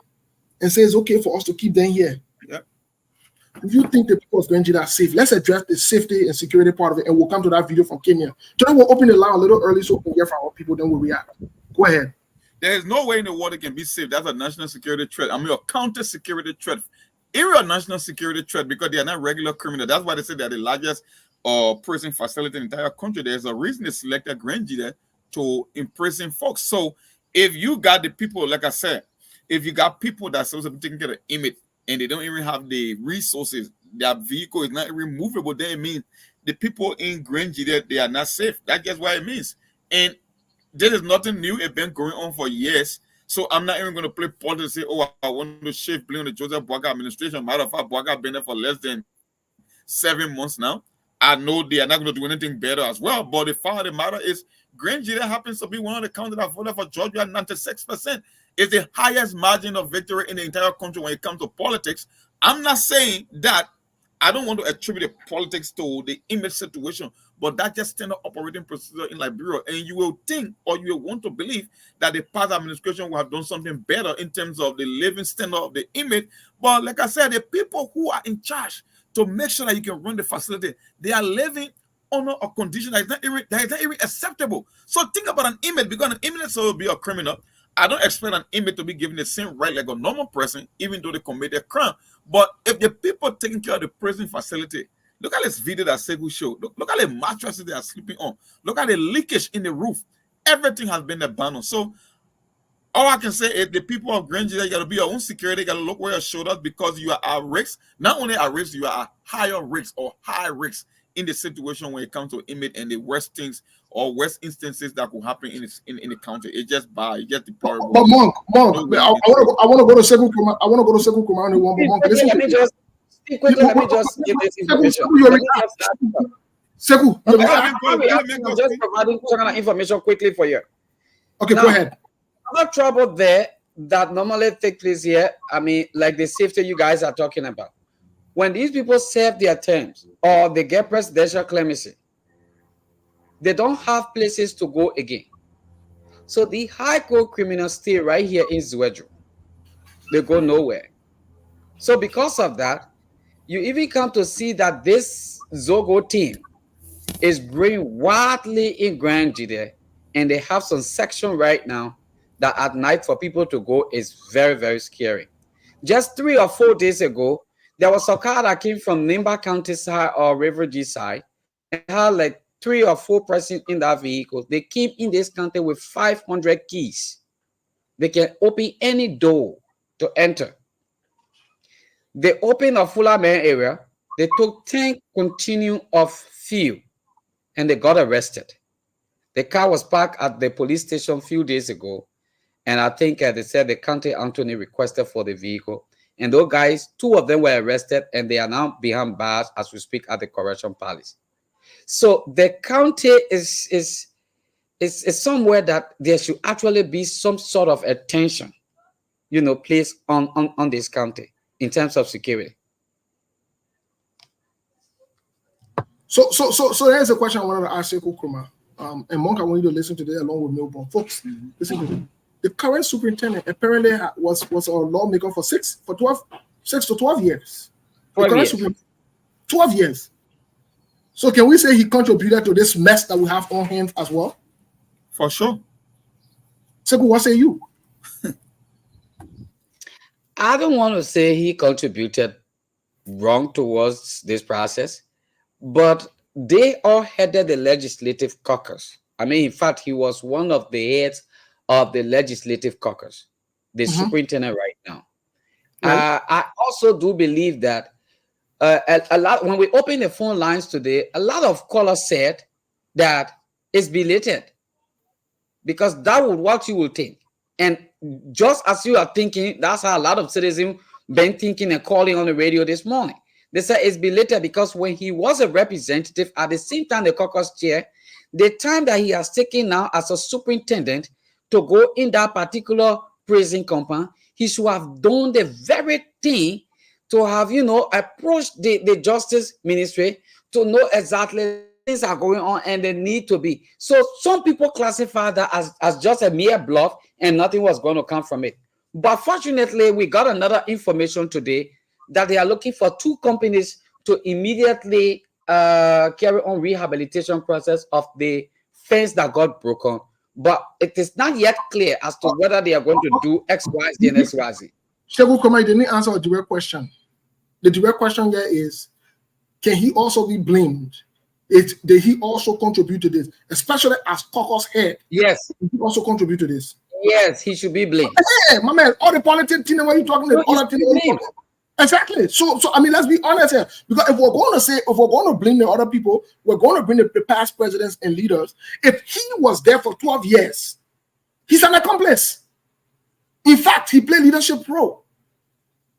and say it's okay for us to keep them here. Yep. If you think the people of Grand Gedeh are safe, let's address the safety and security part of it, and we'll come to that video from Kenya. Today we'll open the line a little early so we can hear from our people, then we'll react. Go ahead. There is no way in the world it can be safe. That's a national security threat. I mean, a counter security threat. Area national security threat because they are not regular criminals. That's why they say they're the largest prison facility in the entire country. There's a reason they selected Grand Gedeh to imprison folks. So if you got the people, like I said, if you got people that's supposed to be taking care of and they don't even have the resources, their vehicle is not even movable, then it means the people in Grand Gedeh, they are not safe. That's just what it means. And there is nothing new. It's been going on for years. So I'm not even going to play politics and say, oh, I want to shift blame on the Joseph Boakai administration. Matter of fact, Boakai been there for less than 7 months now. I know they are not going to do anything better as well. But the fact of the matter is, Grand Gedeh happens to be one of the counties that voted for Georgia at 96%. It's the highest margin of victory in the entire country when it comes to politics. I'm not saying that I don't want to attribute the politics to the image situation, but that's just standard operating procedure in Liberia. And you will think, or you will want to believe, that the past administration will have done something better in terms of the living standard of the image. But like I said, the people who are in charge to make sure that you can run the facility, they are living under a condition that is not even acceptable. So think about an image, because an image will be a criminal. I don't expect an inmate to be given the same right like a normal person, even though they committed a crime. But if the people taking care of the prison facility, look at this video that Segu showed. Look at the mattresses they are sleeping on. Look at the leakage in the roof. Everything has been abandoned. So all I can say is the people of Grand Gedeh, you got to be your own security. You got to look where your shoulders, because you are at risk. Not only at risk, you are at higher risk or high risk in the situation when it comes to image and the worst things or worst instances that could happen in the county. It's just bad. It's just deplorable. But Monk, I want to go to Segu Kumar. I want to go to Segu Kumar. Let me just speak quickly. Let me just give this information. Segu, I'm just providing some kind of information quickly for you. Okay, now, go ahead. Another trouble there that normally take place here, I mean, like the safety you guys are talking about. When these people serve their terms or they get presidential clemency, they don't have places to go again. So the high court criminals stay right here in Zwedru. They go nowhere. So because of that, you even come to see that this Zogo team is growing wildly in Grand Gedeh, and they have some section right now that at night for people to go is very, very scary. Just 3 or 4 days ago, there was a car that came from Nimba County side or River G side, and had like 3 or 4 persons in that vehicle. They came in this county with 500 keys. They can open any door to enter. They opened a Fuller Man area. They took 10 continuum of fuel, and they got arrested. The car was parked at the police station a few days ago, and I think they said the county Anthony requested for the vehicle. And those guys, 2 of them were arrested, and they are now behind bars as we speak at the Correction Palace. So the county is somewhere that there should actually be some sort of attention, placed on this county in terms of security. So here's a question I wanted to ask Sekou Krumah. And Monk, I want you to listen to this along with Milborn. Folks, listen to this. The current superintendent apparently was a lawmaker for 6 to 12 years. 12 years. So can we say he contributed to this mess that we have on hands as well? For sure. Sekou, what say you? I don't want to say he contributed wrong towards this process, but they all headed the legislative caucus. I mean, in fact, he was one of the heads of the legislative caucus, the superintendent right now. Right. I also do believe that a lot, when we open the phone lines today, a lot of callers said that it's belated, because that would what you will think. And just as you are thinking, that's how a lot of citizens been thinking and calling on the radio this morning. They said it's belated because when he was a representative, at the same time the caucus chair, the time that he has taken now as a superintendent to go in that particular prison compound, he should have done the very thing to have, approached the justice ministry to know exactly things are going on and they need to be. So some people classify that as just a mere bluff and nothing was going to come from it. But fortunately, we got another information today that they are looking for 2 companies to immediately carry on rehabilitation process of the fence that got broken. But it is not yet clear as to whether they are going to do X, Y, Z, and X, Y, Z. Sekou Krumah didn't answer a direct question. The direct question here is, can he also be blamed? Did he also contribute to this, especially as caucus head? Yes. Did he also contribute to this? Yes, he should be blamed. Hey, my man, all the politics, what are you talking about? Exactly. So I mean, let's be honest here. Because if we're going to blame the other people, we're going to bring the past presidents and leaders. If he was there for 12 years, he's an accomplice. In fact, he played leadership role.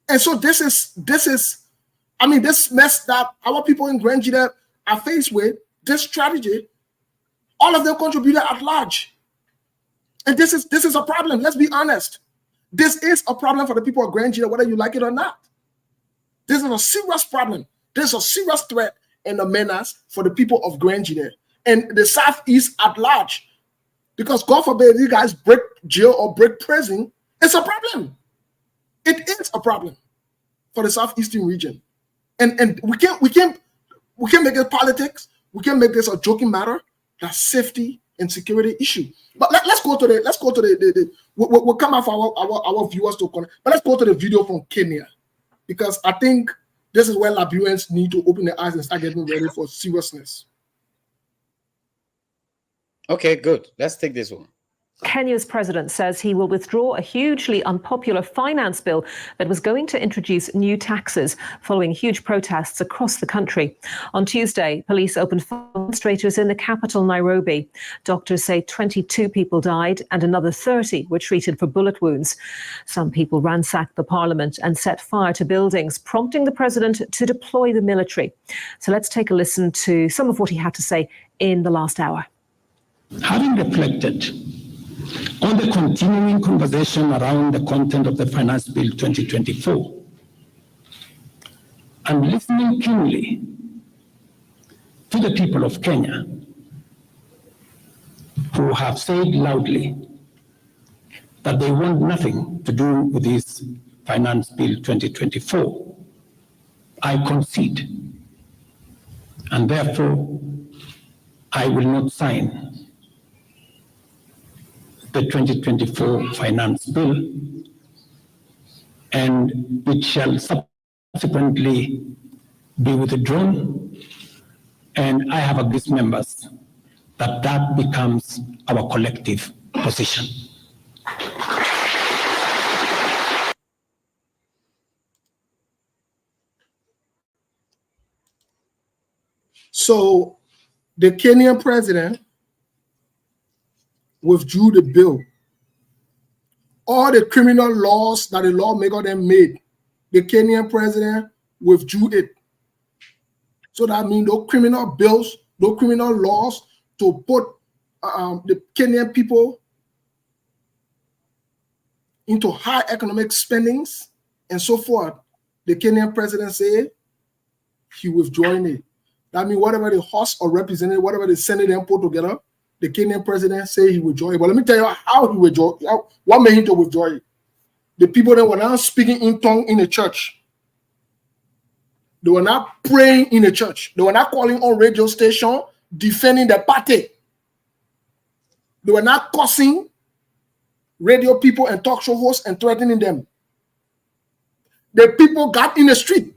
And so this is, I mean, this mess that our people in Grand Gedeh are faced with, this strategy, all of them contributed at large. And this is a problem. Let's be honest. This is a problem for the people of Grand Gedeh, whether you like it or not. This is a serious problem. There's a serious threat and a menace for the people of Grand Gedeh and the Southeast at large. Because God forbid you guys break jail or break prison, it's a problem. It is a problem for the Southeastern region. And we can't make it politics. We can't make this a joking matter. That's safety and security issue. But let's go to the we'll come out for our viewers to connect. But let's go to the video from Kenya. Because I think this is where Liberians need to open their eyes and start getting ready for seriousness. Okay, good. Let's take this one. Kenya's president says he will withdraw a hugely unpopular finance bill that was going to introduce new taxes following huge protests across the country. On Tuesday, police opened fire on demonstrators in the capital, Nairobi. Doctors say 22 people died and another 30 were treated for bullet wounds. Some people ransacked the parliament and set fire to buildings, prompting the president to deploy the military. So let's take a listen to some of what he had to say in the last hour. Having reflected on the continuing conversation around the content of the Finance Bill 2024, and listening keenly to the people of Kenya who have said loudly that they want nothing to do with this Finance Bill 2024, I concede, and therefore I will not sign the 2024 Finance Bill, and it shall subsequently be withdrawn. And I have agreed members that that becomes our collective position. So the Kenyan president withdrew the bill. All the criminal laws that the lawmaker then made, the Kenyan president withdrew it. So that means no criminal bills, no criminal laws to put the Kenyan people into high economic spendings and so forth. The Kenyan president said he withdrawing it. That means whatever the House or representative, whatever the Senate then put together, the Kenyan president said he withdrew it. But let me tell you how he withdrew it. What made him to withdraw it? The people that were now speaking in tongue in the church. They were not praying in the church. They were not calling on radio station defending the party. They were not cursing radio people and talk show hosts and threatening them. The people got in the street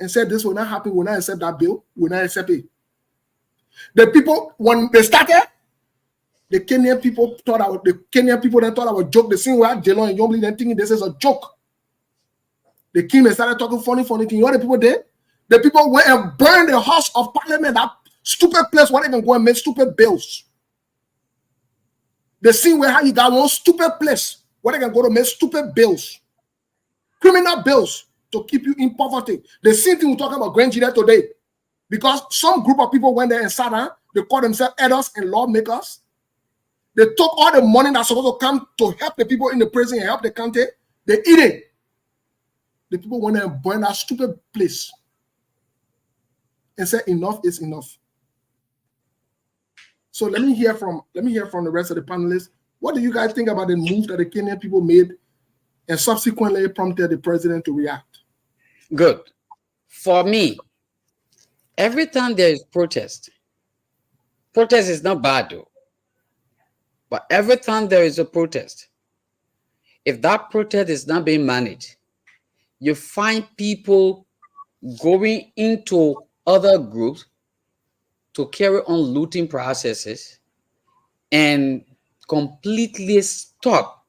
and said this will not happen. We will not accept that bill. We will not accept it. The people, when they started, the Kenyan people thought I was joke. The same way Jelon and Yombly then thinking this is a joke. They came and started talking funny things. You know what the people did? The people went and burned the House of Parliament, that stupid place where they can go and make stupid bills. The same way how you got one stupid place where they can go to make stupid bills. Criminal bills to keep you in poverty. The same thing we're talking about Grand Gedeh today. Because some group of people went there and sat down, they call themselves elders and lawmakers. They took all the money that's supposed to come to help the people in the prison and help the country. They eat it. The people went there and burned that stupid place and said enough is enough. So let me hear from the rest of the panelists. What do you guys think about the move that the Kenyan people made and subsequently prompted the president to react? Good. For me, every time there is protest is not bad though. But every time there is a protest, if that protest is not being managed, you find people going into other groups to carry on looting processes and completely stop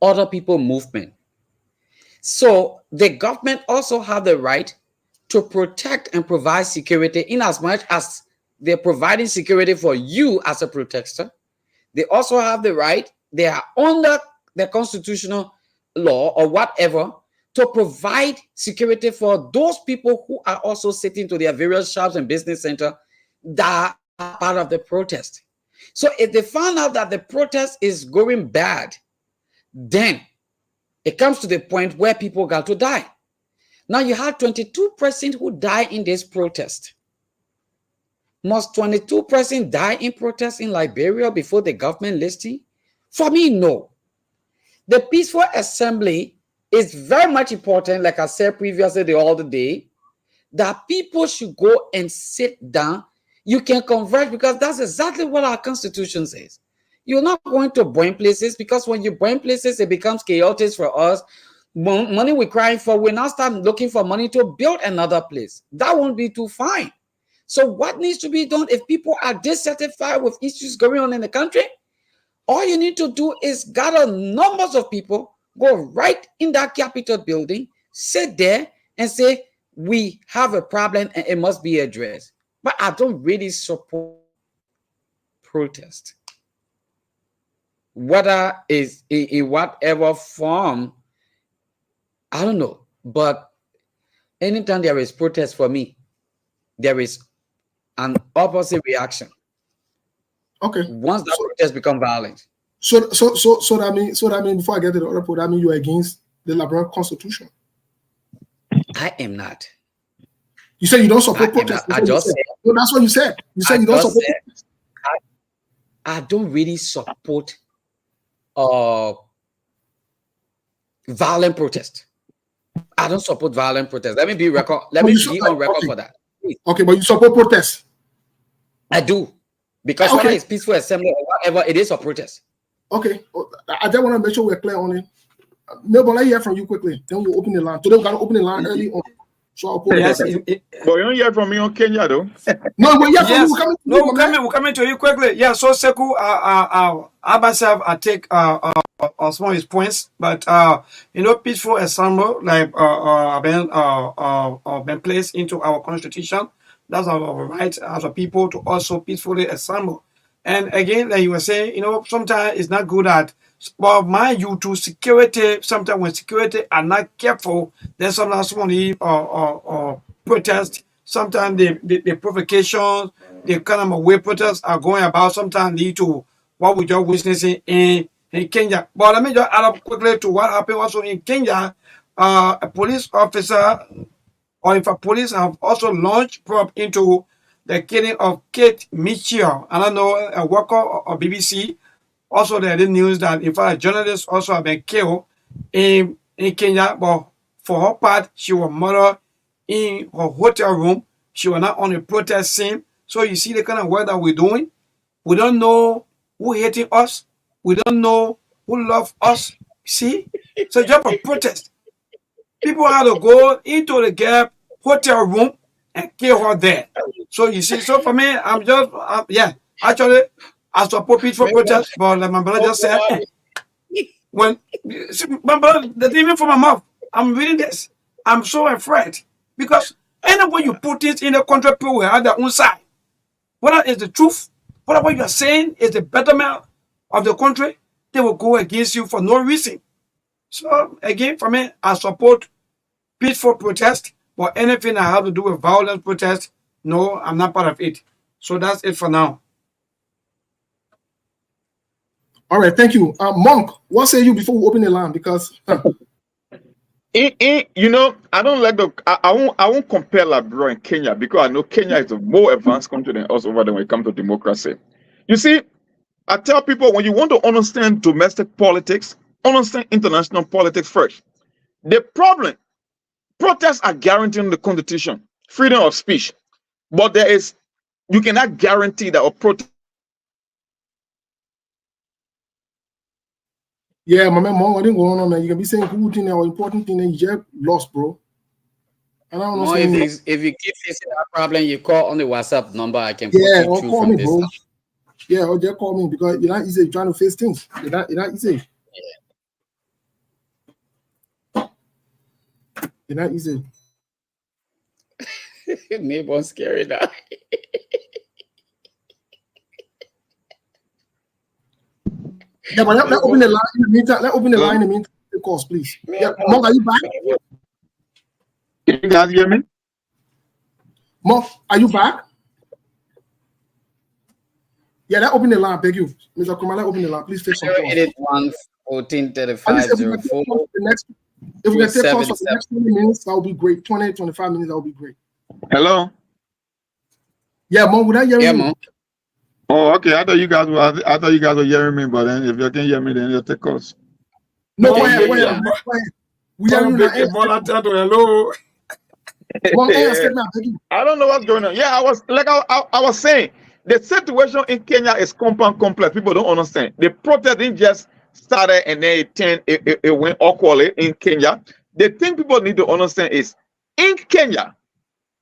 other people's movement. So the government also have the right to protect and provide security in as much as they're providing security for you as a protester. They also have the right, they are under the constitutional law or whatever, to provide security for those people who are also sitting to their various shops and business centers that are part of the protest. So if they find out that the protest is going bad, then it comes to the point where people got to die. Now you had 22 persons who died in this protest. Must 22 persons die in protest in Liberia before the government listing? For me, no. The peaceful assembly is very much important, like I said previously the other day, that people should go and sit down. You can converge, because that's exactly what our constitution says. You're not going to burn places, because when you burn places, it becomes chaotic for us. Money we're crying for, we now start looking for money to build another place. That won't be too fine. So what needs to be done if people are dissatisfied with issues going on in the country? All you need to do is gather numbers of people, go right in that Capitol building, sit there and say, we have a problem and it must be addressed. But I don't really support protest. Whether it's in whatever form, I don't know. But anytime there is protest, for me, there is an opposite reaction. Okay. Once that protest become violent. So that means before I get to the other point, that means you're against the Liberian Constitution. I am not. You said you don't support protest. I just said. No, that's what you said. You said you don't support. I don't really support violent protest. I don't support violent protest. Let me be record. Let me be on record for that. Please. Okay, but you support protest. I do, because whether it's peaceful assembly or whatever, it is a protest. Okay, I just want to make sure we're clear on it. Melbourne, let me hear from you quickly. Then we'll open the line. Today we're gonna open the line early on. So I'll put but you don't hear from me on Kenya though. No, but Yes. We're coming to you quickly. Yeah, so Sekou, Abasab, I take some of his points, but peaceful assembly like been placed into our constitution. That's our right as a people to also peacefully assemble. And again, like you were saying, sometimes it's not good at. But mind you, to security, sometimes when security are not careful, then sometimes somebody protest. Sometimes the provocations, the kind of way protests are going about, sometimes lead to what we just witnessing in Kenya. But let me just add up quickly to what happened also in Kenya. A police officer, or if a police have also launched probe into the killing of Kate Mitchell. I don't know, a worker of BBC. Also, there is news that in fact, journalists also have been killed in Kenya, but for her part, she was murdered in her hotel room. She was not on a protest scene. So you see the kind of work that we're doing. We don't know who hating us. We don't know who love us. See? So just a protest. People had to go into the gap hotel room and kill her there. So you see, so for me, I'm just, actually, I support peaceful protest, but like my brother just said, when my brother, the even from my mouth, I'm reading this, I'm so afraid because anyway you put it in the country, people will have their own side. Whether it's the truth, whatever you are saying is the betterment of the country, they will go against you for no reason. So again, for me, I support peaceful protest, but anything that has to do with violent protest, no, I'm not part of it. So that's it for now. All right, thank you. Monk, what say you before we open the line? Because I don't like I won't compare Liberia and Kenya, because I know Kenya is a more advanced country than us over there when it comes to democracy. You see, I tell people, when you want to understand domestic politics, understand international politics first. The problem, protests are guaranteed in the Constitution, freedom of speech, but you cannot guarantee that a protest. Yeah, my man, what didn't go on, man? You can be saying good thing or important thing, and you just lost, bro. And I don't know. If you keep facing that problem, you call on the WhatsApp number. I can put or you through call from me, this bro. stuff. Yeah, or just call me, because you're not easy trying to face things. You're not easy. It's not easy. Neighbor scary now. Yeah, but let open the line in the meantime. Let open the line in the meantime. Of course, please. Yeah, Monk, are you back? Can you guys hear me? Monk, are you back? Yeah, let open the line. Beg you, Mr. Kumar. Let open the line. Please take some calls. 081 14 35 04 If we can take calls for the next 20 minutes, that would be great. 20, 25 minutes, that would be great. Hello? Yeah, Monk, would I hear you? Monk. Oh, okay. I thought you guys were hearing me, but then if you can hear me, then you'll take calls. No, Monk, go ahead. We hear you now. Hello. Monk, I don't know what's going on. Yeah, I was saying, the situation in Kenya is compound complex. People don't understand. The protest didn't just started and then it went awkwardly in Kenya. The thing people need to understand is in Kenya,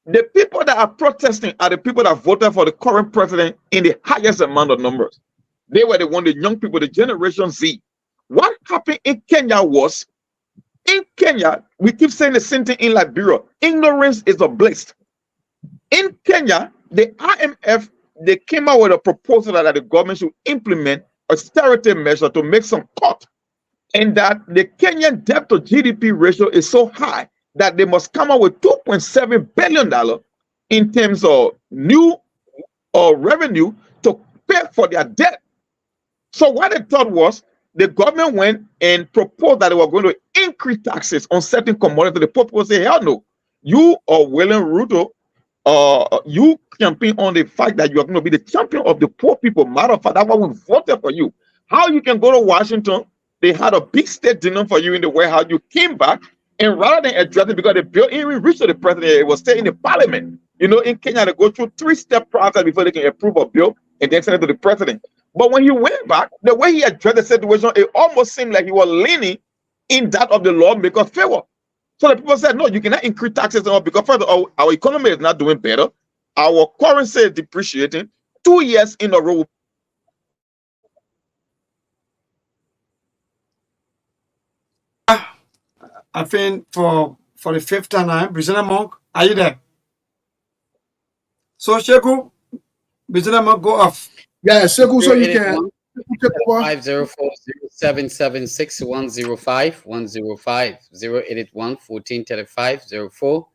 the people that are protesting are the people that voted for the current president in the highest amount of numbers. They were the young people, the Generation Z. What happened in Kenya was, in Kenya, we keep saying the same thing in Liberia. Ignorance is a bliss. In Kenya, the IMF, they came out with a proposal that the government should implement austerity measure to make some cut, and that the Kenyan debt to GDP ratio is so high that they must come up with $2.7 billion in terms of new revenue to pay for their debt. So what they thought was, the government went and proposed that they were going to increase taxes on certain commodities. The people say, hell no. You are William Ruto, you campaign on the fact that you are going to be the champion of the poor people. Matter of fact, that's why we voted for you. How you can go to Washington, they had a big state dinner for you in the warehouse. You came back, and rather than address it, because the bill even reached to the president, it was staying in the parliament. You know, in Kenya, they go through 3-step process before they can approve a bill and then send it to the president. But when he went back, the way he addressed the situation, it almost seemed like he was leaning in that of the lawmaker's favor. So the people said, no, you cannot increase taxes because first our economy is not doing better. Our currency is depreciating. 2 years in a row. I think for the fifth time, President Monk, are you there? So Sheku, President Monk, go off. Yeah, Sheku, so you can. 504-0776-105 081 1435 04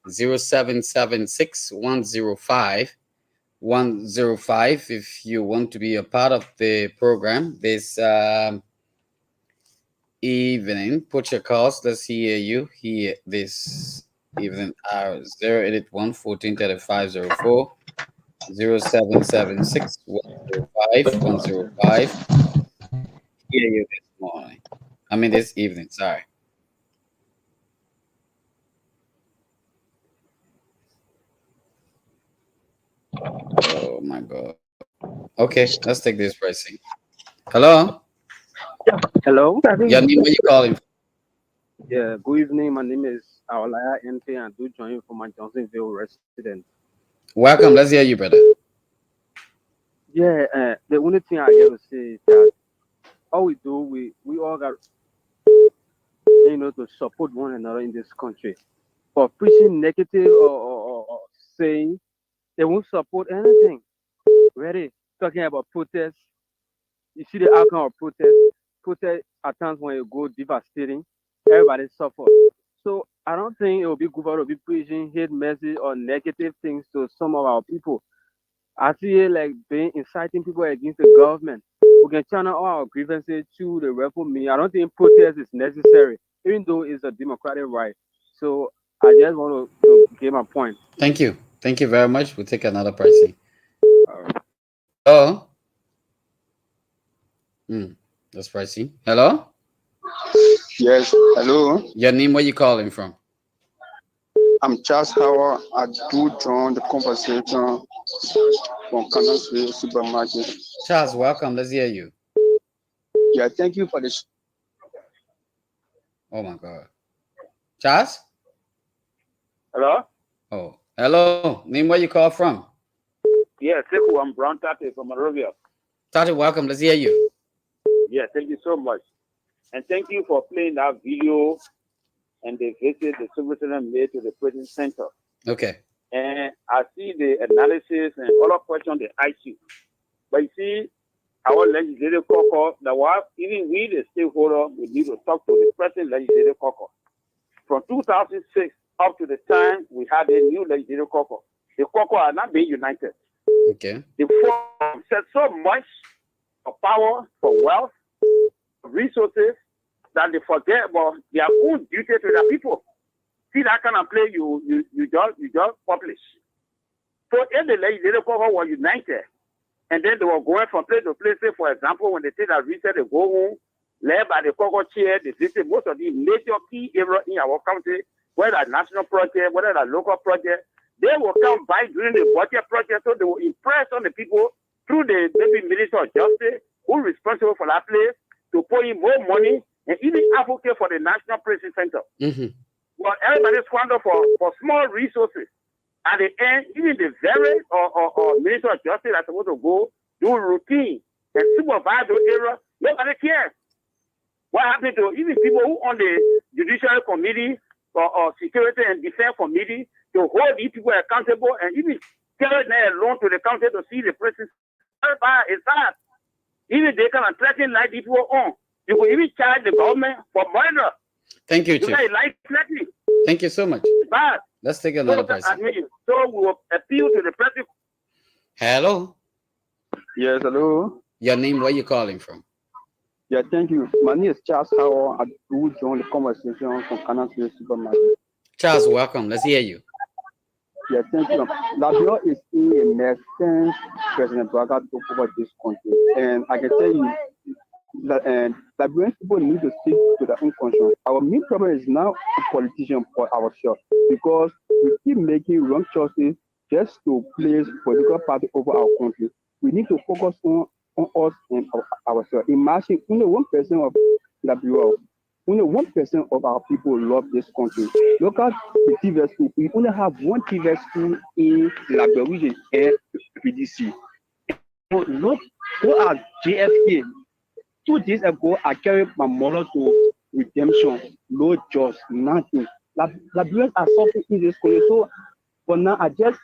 0776-105 if you want to be a part of the program this evening. Put your calls. Let's hear you here this evening. 081 1435 04 0776-105 hear you this morning. I mean this evening, sorry. Oh my God. Okay, let's take this pricing. Hello? Yeah. Hello? Your name, where you calling from? Yeah, good evening. My name is Awalaya NP and I do join you from my Johnsonville resident. Welcome. Let's hear you, brother. Yeah, the only thing I get to say is that all we do, we all got, to support one another in this country. For preaching negative or saying they won't support anything. Ready? Talking about protests. You see the outcome of protests. Protest at times when you go devastating, everybody suffers. So I don't think it will be good for us to be preaching hate message or negative things to some of our people. I see it like being inciting people against the government. We can channel all our grievances to the referendum. I don't think protest is necessary, even though it's a democratic right. So I just want to give my point. Thank you. Thank you very much. We'll take another pricing. Hello? That's pricing. Hello? Yes, hello. Your name, where you calling from? I'm Charles Howard. I do join the conversation from Connellsville Supermarket. Charles, welcome. Let's hear you. Yeah, thank you for this. Oh my God. Charles? Hello? Oh, hello. Name, where you call from? Yeah, Sekou, I'm Brown Tate from Monrovia. Tate, welcome. Let's hear you. Yeah, thank you so much. And thank you for playing that video and they visit the superintendent made to the prison center. Okay. And I see the analysis and all the questions they ask you. But you see, our legislative caucus, that was even we, the stakeholder, we need to talk to the present legislative caucus. From 2006 up to the time we had a new legislative caucus, the caucus are not being united. Okay. They said so much for power, for wealth, for resources, that they forget about their own duty to their people. See that kind of play you just publish. So if the legislative caucus was united, and then they were going from place to place, say for example, when they take that reset, they go home, led by the caucus chair, they visit most of the major key areas in our country, whether a national project, whether a local project, they will come by during the budget project, so they will impress on the people through the maybe Minister of Justice, who is responsible for that place, to put in more money and even advocate for the National Prison Center. But everybody squander for small resources. At the end, even the very or Minister of Justice are supposed to go do routine and supervise those areas. Nobody cares. What happened to even people who on the Judiciary Committee or Security and Defense Committee to hold these people accountable and even carry them along to the country to see the prison? It's sad. Even they can threaten like these people on. You will even charge the government for murder. Thank you, Chief. Like threatening. Thank you so much. It's bad. Let's take another person. So we will appeal to the president. Hello. Yes, hello. Your name, where you calling from? Yeah, thank you. My name is Charles Howard. I do join the conversation from Canal Supermarket. Charles, welcome. Let's hear you. Yeah, thank you. Liberia is in a mess since President Braga took over this country. And I can tell you that Liberian people need to stick to their own conscience. Our main problem is now a politician for ourselves, because we keep making wrong choices just to place political party over our country. We need to focus on us and ourselves. Imagine only 1% of Liberia, only 1% of our people love this country. Look at the TV school. We only have one TV school in Liberia, which is PDC. Look at JFK. 2 days ago, I carried my mother to redemption. No jobs, nothing. Liberians are suffering in this country. So for now, I just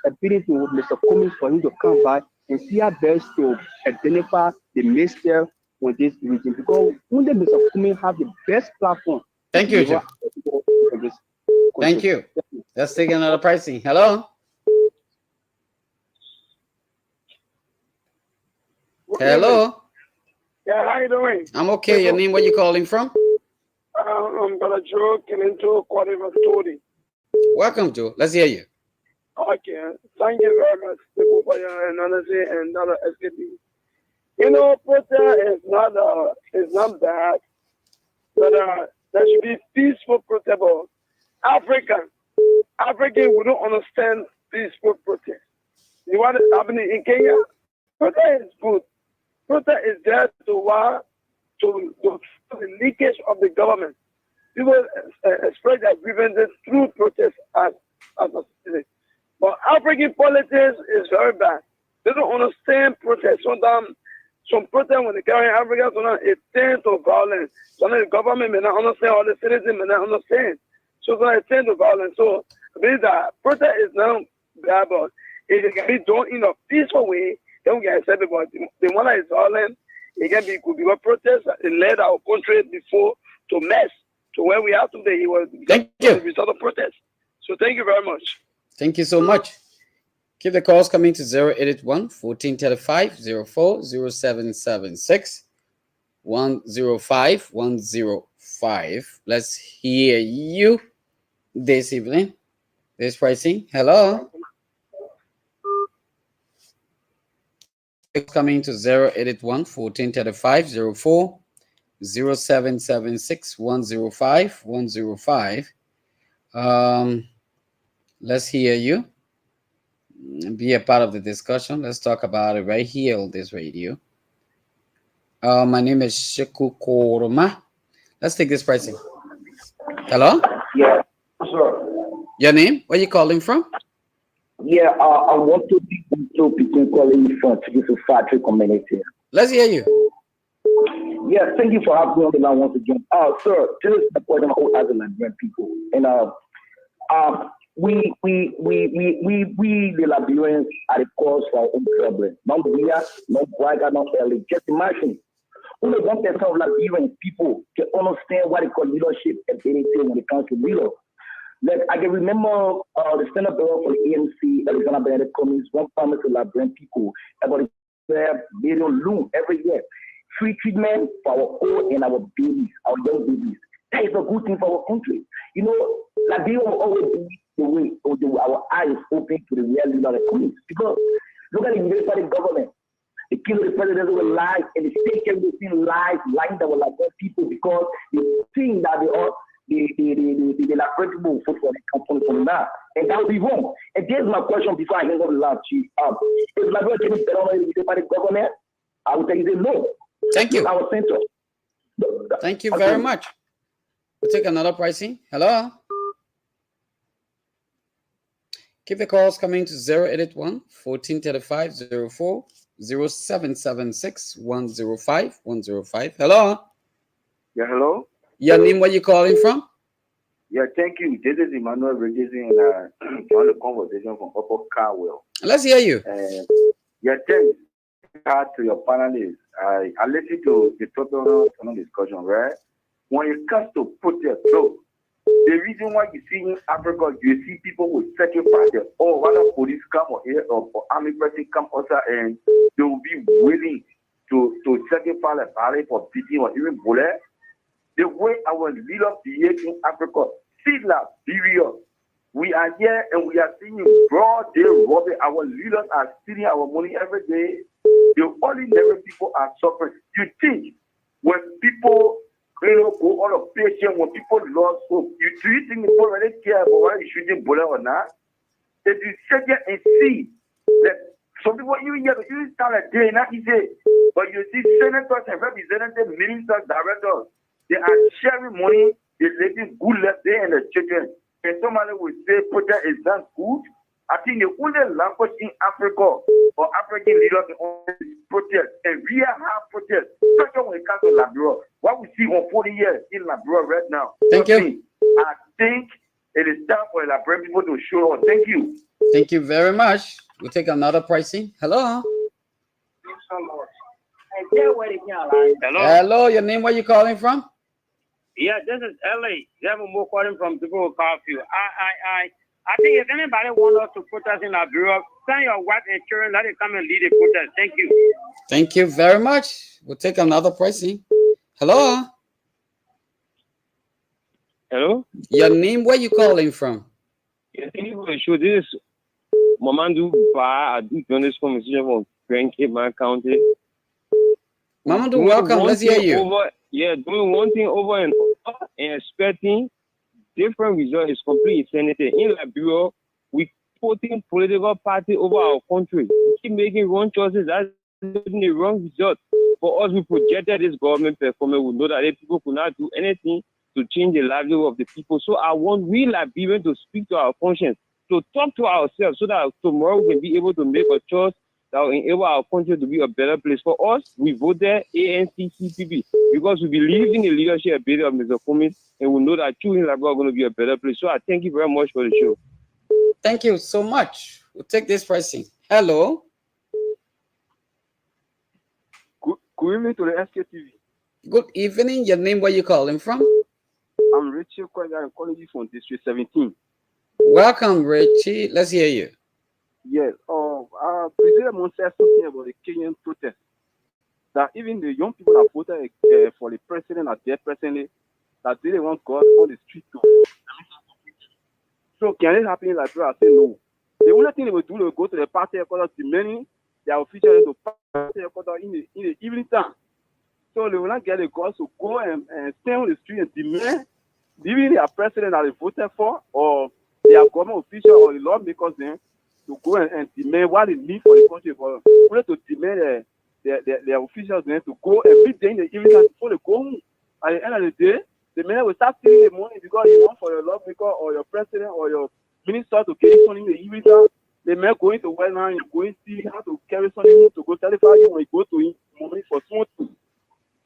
appealing to Mr. Cummings for him to come back and see how best to identify the mistake on this region, because only Mr. Cummings have the best platform. Thank you, Jeff. Thank you. Let's take another pricing. Hello. Hello. Yeah, how you doing? I'm okay. Your name, where you calling from? I'm Brother Joe Kelinto, calling from Tony. Welcome, Joe. Let's hear you. Okay, thank you very much for your analysis and other SKD. You know, protest is not bad, but there should be peaceful protest. African, we don't understand peaceful protest. You want it happening in Kenya? Protest is good. Protest is there to the leakage of the government. People express their grievances through protest as a citizen. But African politics is very bad. They don't understand protest. Sometimes some protest when they carry in Africa, sometimes it turns to violence. Sometimes the government may not understand, or the citizens may not understand. So sometimes it turns to violence. So I believe that protest is not bad, but if it can be done in a peaceful way, then we can accept it. But the one that is violent, it can be good, because protest led our country before to mess to where we are today. It was Thank you. The result of protest. So thank you very much. Thank you so much. Keep the calls coming to 0881 1435 04 0776 105 105. Let's hear you this evening. This pricing. Hello. It's coming to 0881 1435 04 0776 105 105. Let's hear you. Be a part of the discussion. Let's talk about it right here on this radio. My name is Sheku Koroma. Let's take this pricing. Hello? Yeah, sir. Your name? Where are you calling from? Yeah, I want to be calling from the factory community. Let's hear you. Yeah, thank you for having me on the line once again. Sir, this is the point of all as a Liberian people. And we the Liberians are the cause for our own problem. Not we are, not Braga, not early. Just imagine. Only 1% of Liberian people can understand what they call leadership and anything when it comes to leader. Like I can remember the Senate Bureau for the ANC, Alexander Bennett Cummings, one promise to Liberian people about $1 billion loan every year. Free treatment for our old and our babies, our young babies. That is a good thing for our country. You know, Liberia will always be the way our eyes open to the real leader of the community. Because look at the military government. The king of the president will lie, and the state everything lies, lying that will Liberian people because they think that they are the Liberian people will vote for the company from that. And that will be wrong. And here's my question before I hang up the line, Chief. Is Liberia getting better with the military government? I would tell you no. Thank you. Our center. Thank you very much. We'll take another pricing. Hello. Keep the calls coming to 081 1435 04 0776 105 105. Hello. Yeah, hello. Your name, where you calling from? Yeah, thank you. This is Emmanuel Regis and on the conversation from Upper Carwell. Let's hear you. Yeah, thanks to your panelists. I listened to the total discussion, right? When it comes to protest, so the reason why you see in Africa, you see people with sacrifice, oh, why the police come or army person come outside and they will be willing to sacrifice a body for beating or even bullet. The way our leaders behave in Africa, see Liberia. We are here and we are seeing broad day robbery. Our leaders are stealing our money every day. The ordinary people are suffering. You think when people go out of patience, when people lost hope, do you think people really care about whether you shooting bullet or not? If you sit there and see that some people even start a day, not easy, but you see senators and representatives, ministers, directors, they are sharing money, they're living good left there and the children. And somebody will say protest is not good. I think the only language in Africa or African leaders is protest. And we have protest, especially when it comes to Liberia. What we see on 40 years in Liberia right now. Thank you. I think it is time for Liberian people to show up. Thank you. Thank you very much. We'll take another pricing. Hello. Hello, your name, where you calling from? Yeah, this is LA. Devin Moore calling from Dugo Carfield. I think if anybody wants us to protest in Liberia, send your wife and children, let it come and lead the protest. Thank you. Thank you very much. We'll take another pricing. Hello. Hello. Your name, where you calling from? Yeah, thank you for the show. This is Mamadou Ba. I do join this conversation from Grand Cape County. Mamadou, welcome. Let's hear you. Doing one thing over and over and expecting different results is complete insanity. In Liberia, we putting political party over our country. We keep making wrong choices. That's the wrong result. For us, we projected this government performance. We know that people could not do anything to change the livelihood of the people. So I want we Liberians to speak to our conscience, to talk to ourselves so that tomorrow we can be able to make a choice that will enable our country to be a better place. For us, we voted ANCCPB because we believe in the leadership ability of Mr. Cummings, and we know that choosing Liberia is going to be a better place. So I thank you very much for the show. Thank you so much. We'll take this pricing. Hello. Good evening to the SKTV. Good evening. Your name, where you calling from? I'm Richie Kwega. I'm calling you from District 17. Welcome, Richie. Let's hear you. Yes. President Mon said something about the Kenyan protest. That even the young people that voted for the president are there presently, that they want God on the street to. So can it happen in Liberia? I say no. The only thing they will do, they will go to the party headquarters demanding their officials to party headquarters in the evening time. So they will not get the guys to go and stand on the street and demand even their president that they voted for or their government official or the lawmakers then to go and demand what they need for the country, for only to demand their officials then to go and meet them in the evening time before they go home. At the end of the day, the man will start stealing the money because you want for your lawmaker or your president or your minister to carry something in the evening time. The man going to West Nile, you're going to see how to carry something to go satisfy you when you go to him money for small things.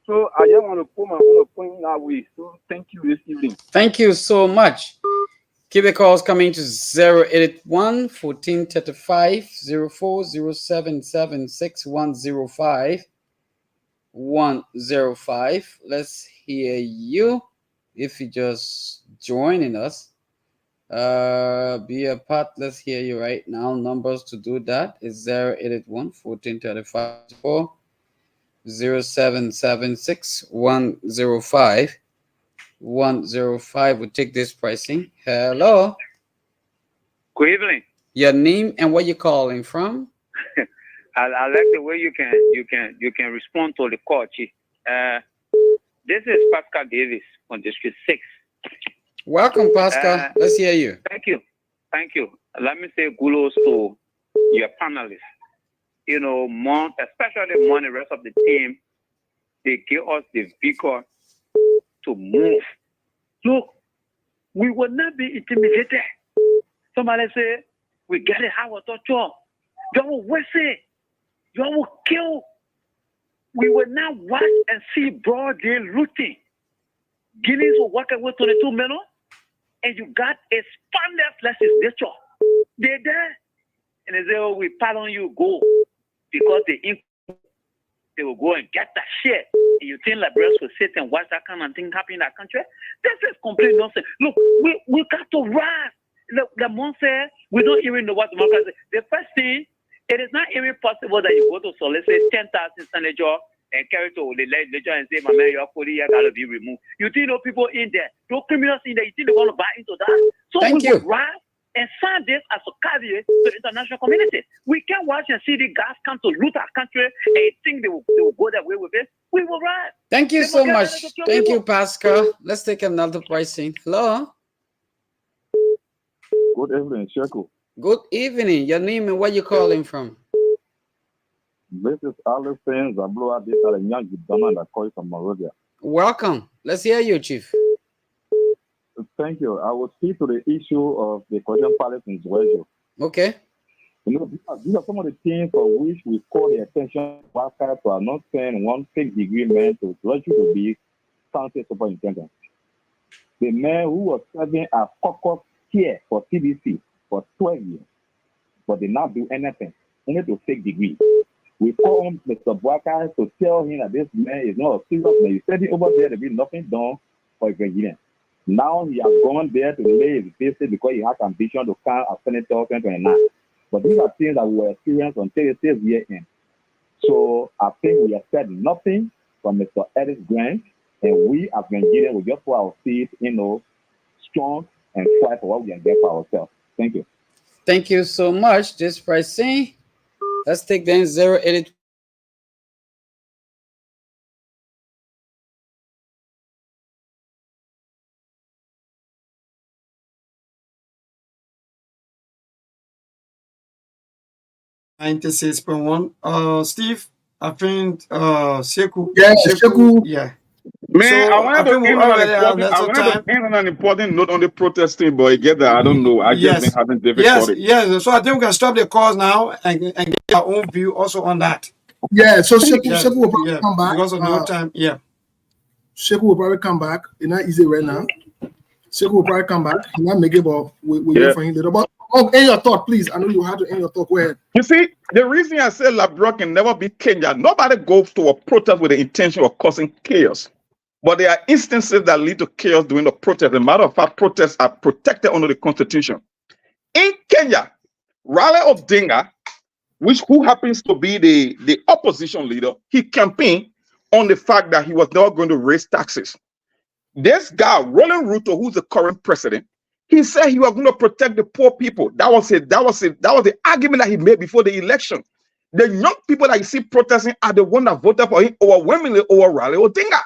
So I just want to put my own point that way. So thank you this evening. Thank you so much. Keep the calls coming to 081 1435 040776 105 105. Let's hear you. If you're just joining us, be a part. Let's hear you right now. Numbers to do that is 081 1435 0776 105 105. We'll take this pricing. Hello. Good evening. Your name and where you calling from? I like the way you can respond to the call, Chief. This is Pascal Davis on District 6. Welcome, Pascal. Let's hear you. Thank you. Let me say kudos to your panelists. You know, especially the rest of the team, they give us the vigor to move. Look, we will not be intimidated. Somebody say, we get it, how to talk. You will waste it. You will kill. We will not watch and see broad day looting. Guineas will walk away 22 million, and you got a spandex less is nature. They're there. And they say, oh, we pardon you, go. Because they will go and get that shit. And you think Liberians will sit and watch that kind of thing happen in that country? This is complete nonsense. Look, we got to rise. The man said, we don't even know what democracy is. The first thing, it is not even possible that you go to solicit 10,000 senators and carry to the legislature and say, my man, your body got to be removed. You think no people in there, no criminals in there, you think they're going to buy into that? So Thank we you. will rise and sign this as a caveat to the international community. We can't watch and see the guys come to loot our country and think they will go that way with it. We will rise. Thank you They so will get much. ready to kill Thank you, people. Pascal. Let's take another pricing. Hello. Good evening, Sheku. Good evening. Your name and where you calling from? This is Alison Zabloa. This is a young gentleman that calls from Monrovia. Welcome. Let's hear you, Chief. Thank you. I will speak to the issue of the Korean Palace in Zuejo. Okay. You know, these are some of the things for which we call the attention workers who are not sending one fake degree man to Zuejo to be county superintendent. The man who was serving as caucus chair for CDC for 12 years, but did not do anything, only to fake degree. We called Mr. Bwaka to tell him that this man is not a serious man. He said over there to be nothing done for Virginia. Now he has gone there to lay his face because he has ambition to come as Senator 2029. But these are things that we were experienced until it says year end. So I think we expect nothing from Mr. Ellis Grant, and we as Nigerians will just put our feet, strong and fight for what we can get for ourselves. Thank you. Thank you so much. This pricing. Let's take then 080. Steve, I think Seku. Yeah, Seku. Yeah. Man, So, I wanted to time. end on an important note on the protesting, but Gedeh, I don't know. I just been having difficulty. Yes. So I think we can stop the calls now and get our own view also on that. Yeah, so Seku will probably come back. Because of no time. Yeah. Seku will probably come back. It's not easy right now. Seku will probably come back. He's not making, but we'll hear from him later. But end your thought, please. I know you had to end your thought. Go ahead. You see, the reason I said Liberia can never be Kenya, nobody goes to a protest with the intention of causing chaos. But there are instances that lead to chaos during the protest. As a matter of fact, protests are protected under the Constitution. In Kenya, Raila Odinga, who happens to be the opposition leader, he campaigned on the fact that he was not going to raise taxes. This guy, Roland Ruto, who's the current president, he said he was going to protect the poor people. That was the argument that he made before the election. The young people that you see protesting are the ones that voted for him overwhelmingly over Raila Odinga.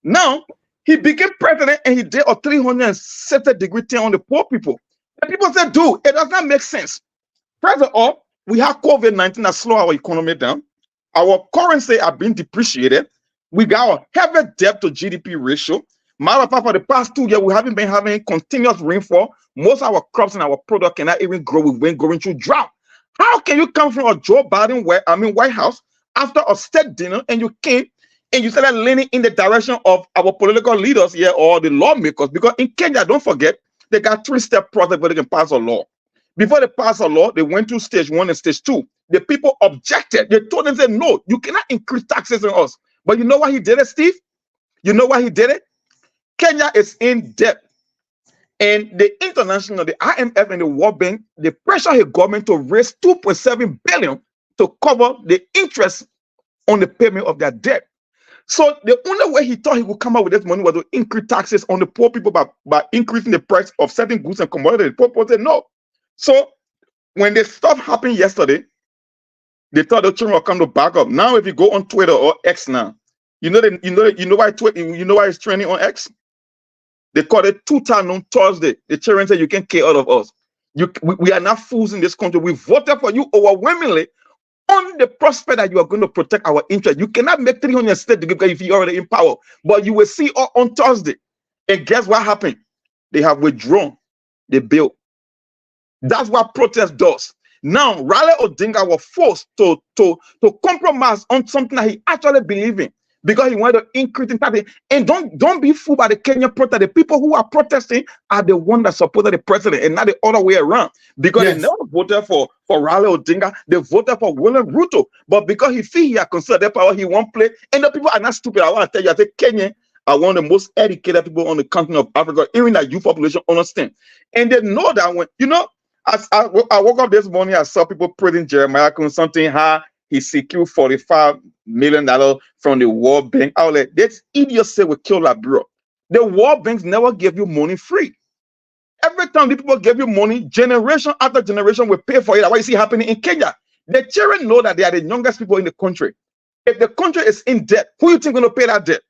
Now, he became president and he did a 360-degree turn on the poor people. And people said, dude, it does not make sense. First of all, we have COVID-19 that slowed our economy down. Our currency has been depreciated. We got a heavy debt to GDP ratio. Matter of fact, for the past 2 years, we haven't been having continuous rainfall. Most of our crops and our product cannot even grow. We've been going through drought. How can you come from a Joe Biden White House after a state dinner and you came and you started leaning in the direction of our political leaders here or the lawmakers. Because in Kenya, don't forget, they got 3-step process where they can pass a law. Before they pass a law, they went to stage 1 and stage 2. The people objected. They told them, said, no, you cannot increase taxes on us. But you know why he did it, Steve? You know why he did it? Kenya is in debt. And the international, the IMF and the World Bank, they pressure the government to raise 2.7 billion to cover the interest on the payment of their debt. So the only way he thought he would come out with this money was to increase taxes on the poor people by increasing the price of certain goods and commodities. The poor people said no. So when the stuff happened yesterday, they thought the children will come to back up. Now, if you go on Twitter or X now, you know why it's trending on X? They call it 2 times on Thursday. The children say you can't care out of us. We are not fools in this country. We voted for you overwhelmingly on the prospect that you are going to protect our interest. You cannot make 300 states to give if you're already in power. But you will see on Thursday. And guess what happened? They have withdrawn the bill. That's what protest does. Now, Raila Odinga was forced to compromise on something that he actually believed in because he wanted to increase in taxes. And don't be fooled by the Kenyan protest. The people who are protesting are the ones that supported the president and not the other way around. Because they never voted for Raila Odinga. They voted for William Ruto. But because he feels he has considered power, he won't play. And the people are not stupid. I want to tell you, I say Kenya are one of the most educated people on the continent of Africa, even that youth population understand. And they know that when, I woke up this morning, I saw people praising Jeremiah something how he secured $45 million from the World Bank. I was like, this idiot say we kill Liberia. The World Banks never give you money free. Every time the people give you money, generation after generation will pay for it. That's what you see happening in Kenya. The children know that they are the youngest people in the country. If the country is in debt, who you think is going to pay that debt?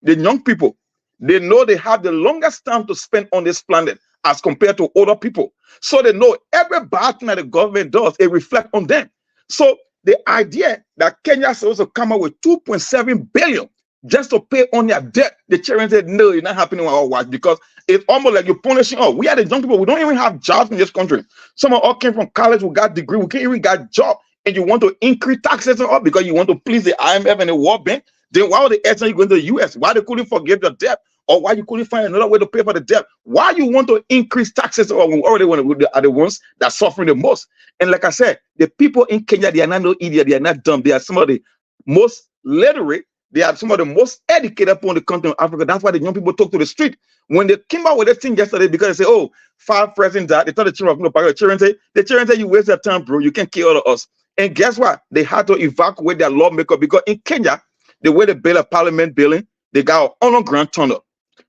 The young people. They know they have the longest time to spend on this planet as compared to other people. So they know every bad thing that the government does, it reflects on them. So the idea that Kenya is supposed to come up with 2.7 billion just to pay on their debt, the children said, no, it's not happening with our watch because it's almost like you're punishing us. We are the young people. We don't even have jobs in this country. Some of us came from college, we got degree, we can't even got job. And you want to increase taxes on us because you want to please the IMF and the World Bank. Then why would they ask you going to the US? Why they couldn't forgive your debt? Or why you couldn't find another way to pay for the debt? Why you want to increase taxes or we already are the ones that are suffering the most? And like I said, the people in Kenya, they are not no idiot, they are not dumb. They are some of the most literate, they are some of the most educated people in the continent of Africa. That's why the young people talk to the street. When they came out with this thing yesterday, because they say, oh, 5 presidents died, they thought the children were going to the children say, you waste your time, bro, you can't kill all of us. And guess what? They had to evacuate their lawmaker because in Kenya, the way they build a parliament building, they got an underground tunnel.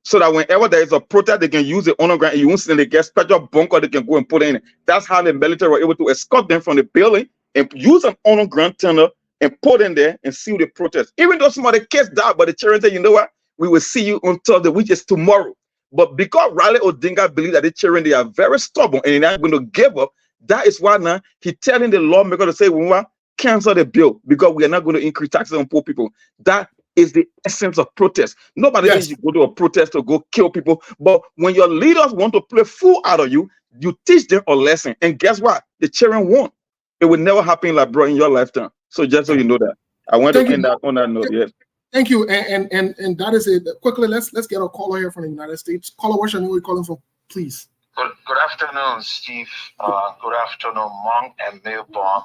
So that whenever there is a protest, they can use the underground. You won't see them, they get special bunker they can go and put in. That's how the military were able to escort them from the building and use an underground tunnel and put in there and seal the protest. Even though some of the kids died, but the children say, you know what? We will see you on Thursday, which is tomorrow. But because Raila Odinga believes that the children, they are very stubborn and they're not going to give up, that is why now he's telling the lawmaker to say, well, cancel the bill because we are not going to increase taxes on poor people. That is the essence of protest. Nobody needs you go to a protest to go kill people. But when your leaders want to play fool out of you, you teach them a lesson. And guess what? The children won. It will never happen in Liberia in your lifetime. So just so you know that. I want to end that on that note. Yes. Thank you. And that is it. Quickly, let's get a caller here from the United States. Caller, what's your name? Where are you calling from, please? Good afternoon, Steve. Good afternoon, Monk and Milborn,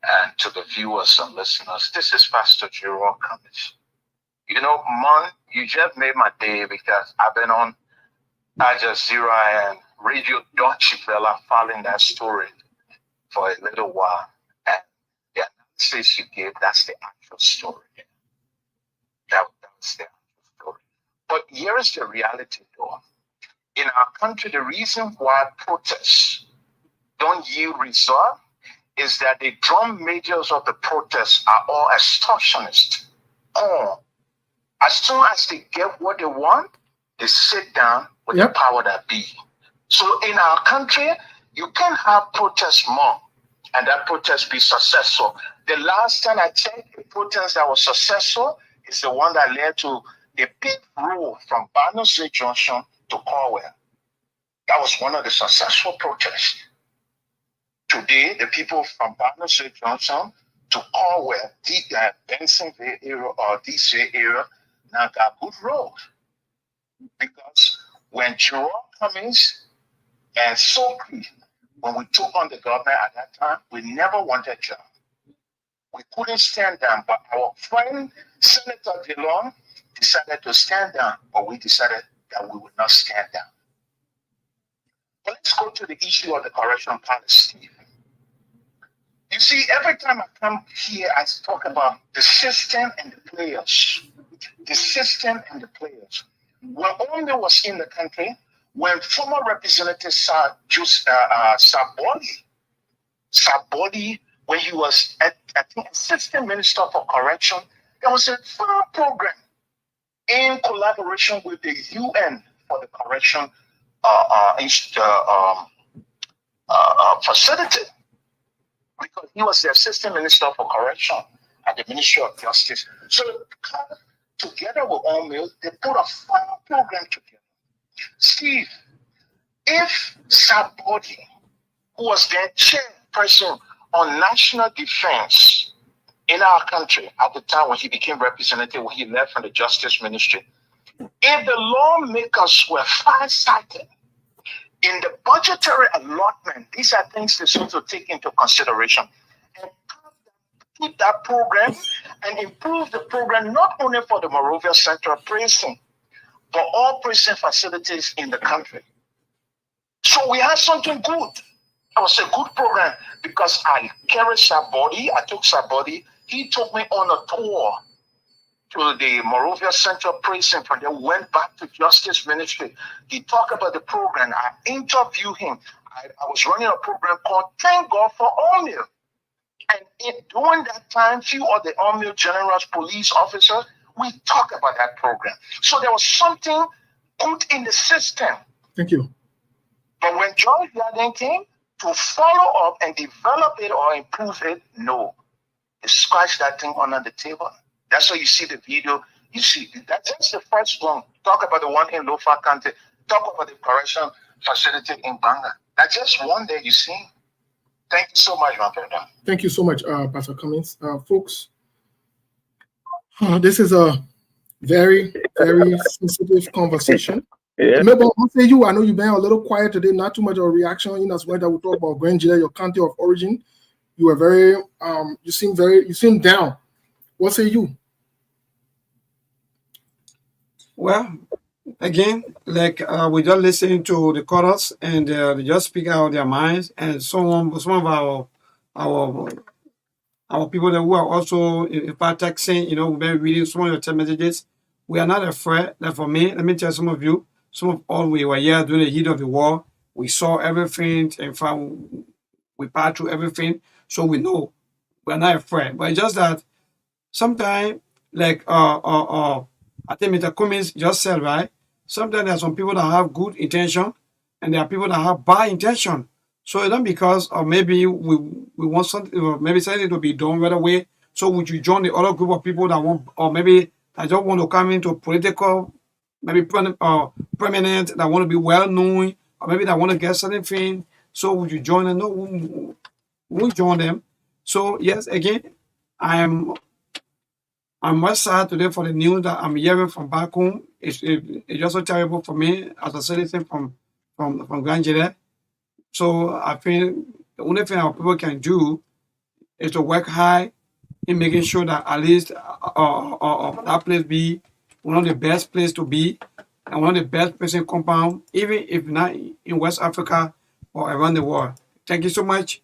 and to the viewers and listeners. This is Pastor Gerald Cummings. You know, Mon, you just made my day because I've been on Al Jazeera and Radio Deutsche Welle following that story for a little while. And the analysis you gave, that's the actual story. That's the actual story. But here is the reality, though. In our country, the reason why protests don't yield result is that the drum majors of the protests are all extortionists. As soon as they get what they want, they sit down with the power that be. So in our country, you can have protests more and that protest be successful. The last time I checked, the protest that was successful is the one that led to the big road from Barnum Street Junction to Corwell. That was one of the successful protests. Today, the people from Barnum Street Junction to Corwell, Bensonville area or DC area, now got good road. Because when Jerome Cummings and Sophie, when we took on the government at that time, we never wanted job. We couldn't stand down, but our friend Senator DeLong decided to stand down, but we decided that we would not stand down. But let's go to the issue of the correction policy. You see, every time I come here, I talk about the system and the players. The system and the players. When Omni was in the country, when former Representative Sabodi, when he was I think Assistant Minister for Correction, there was a farm program in collaboration with the UN for the correction facility, because he was the Assistant Minister for Correction at the Ministry of Justice. So together with Omni, they put a farm program together. Steve, if Sabodi, who was then chairperson on national defense in our country at the time when he became representative, when he left from the Justice Ministry, if the lawmakers were far-sighted in the budgetary allotment, these are things they should take into consideration and put that program and improve the program not only for the Monrovia Central Prison, but all prison facilities in the country. So we had something good. It was a good program because I carried Sabodi. I took Sabodi. He took me on a tour to the Monrovia Central Prison. From there, went back to Justice Ministry. He talked about the program. I interviewed him. I was running a program called Thank God for Omni. And during that time, few of the Omni generals, police officers, we talked about that program. So there was something good in the system. Thank you. But when George Yadden came to follow up and develop it or improve it, no. They scratched that thing under the table. That's why you see the video. You see, that's just the first one. Talk about the one in Lofa County. Talk about the correction facility in Banga. That's just one day you see. Thank you so much, my brother. Thank you so much, Pastor Cummings. Folks, this is a very, very sensitive conversation. Yeah. Maybe I'll say you, I know you've been a little quiet today, not too much of a reaction. You know, as well that we talk about Gedeh, your country of origin. You were very, you seem down. What say you? Well, again, like we just listening to the chorus and they just speak out their minds, and some of our people that who are also in fact texting, you know, we've been reading some of your text messages. We are not afraid. Like for me, let me tell some of you, some of all we were here during the heat of the war. We saw everything. In fact, we passed through everything, so we know we're not afraid. But it's just that sometimes, like I think Mr. Cummings just said, right? Sometimes there are some people that have good intention, and there are people that have bad intention. So it's not because maybe we want something, or maybe something to be done right away. So would you join the other group of people that want, or maybe I don't want to come into political, maybe permanent, that want to be well known, or maybe that want to get certain thing. So would you join them? No, we won't join them. So yes, again, I'm much sad today for the news that I'm hearing from back home. It's just so terrible for me as a citizen from Gedeh. So I think the only thing our people can do is to work hard in making sure that at least that place be one of the best places to be and one of the best prison compound, even if not in West Africa or around the world. Thank you so much.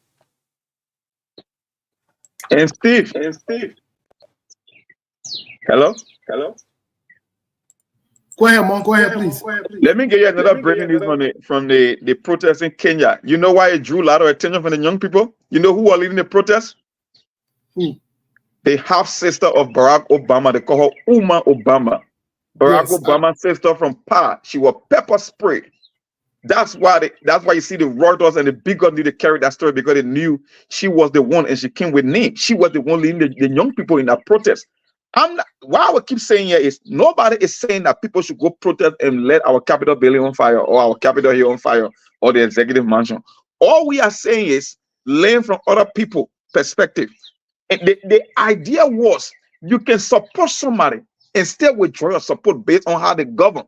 And Steve. Hello? Go ahead, Mon. Go ahead, please. Let me give you another breaking news from the protests in Kenya. You know why it drew a lot of attention from the young people? You know who are leading the protest? Who? The half-sister of Barack Obama. They call her Uma Obama. Barack Obama's sister from Pa. She was pepper spray. That's why you see the Reuters and the big gun they carried that story, because they knew she was the one and she came with name. She was the one leading the young people in that protest. What I would keep saying here is nobody is saying that people should go protest and let our Capitol building on fire or our Capitol here on fire or the executive mansion. All we are saying is learn from other people's perspective. And the idea was you can support somebody and still withdraw your support based on how they govern.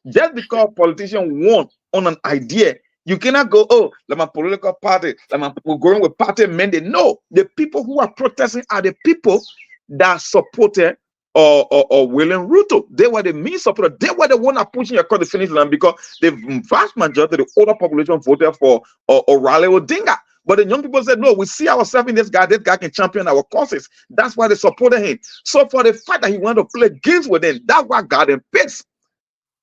Just because a politician won on an idea, you cannot go, oh, like my political party, like my people going with party mandate. No, the people who are protesting are the people that supported or William Ruto. They were the main supporter. They were the one that pushing across the finish line because the vast majority of the older population voted for Orale Odinga. But the young people said, no, we see ourselves in this guy can champion our causes. That's why they supported him. So for the fact that he wanted to play games with them, that's what got them pissed.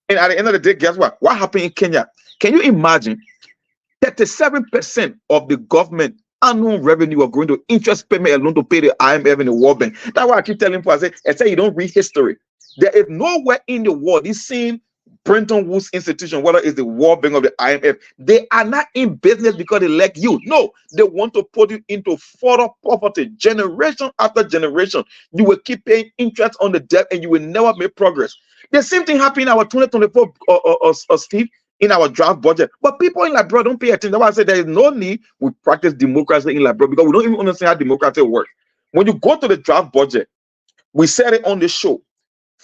And at the end of the day, guess what? What happened in Kenya? Can you imagine 37% of the government annual revenue are going to interest payment alone to pay the IMF and the World Bank? That's why I keep telling people, I say you don't read history. There is nowhere in the world this same Bretton Woods institution, whether it's the World Bank or the IMF, they are not in business because they like you. No, they want to put you into further poverty, generation after generation. You will keep paying interest on the debt and you will never make progress. The same thing happened in our 2024, Steve, in our draft budget. But people in Liberia don't pay attention. That's why I said there is no need we practice democracy in Liberia because we don't even understand how democracy works. When you go to the draft budget, we said it on the show,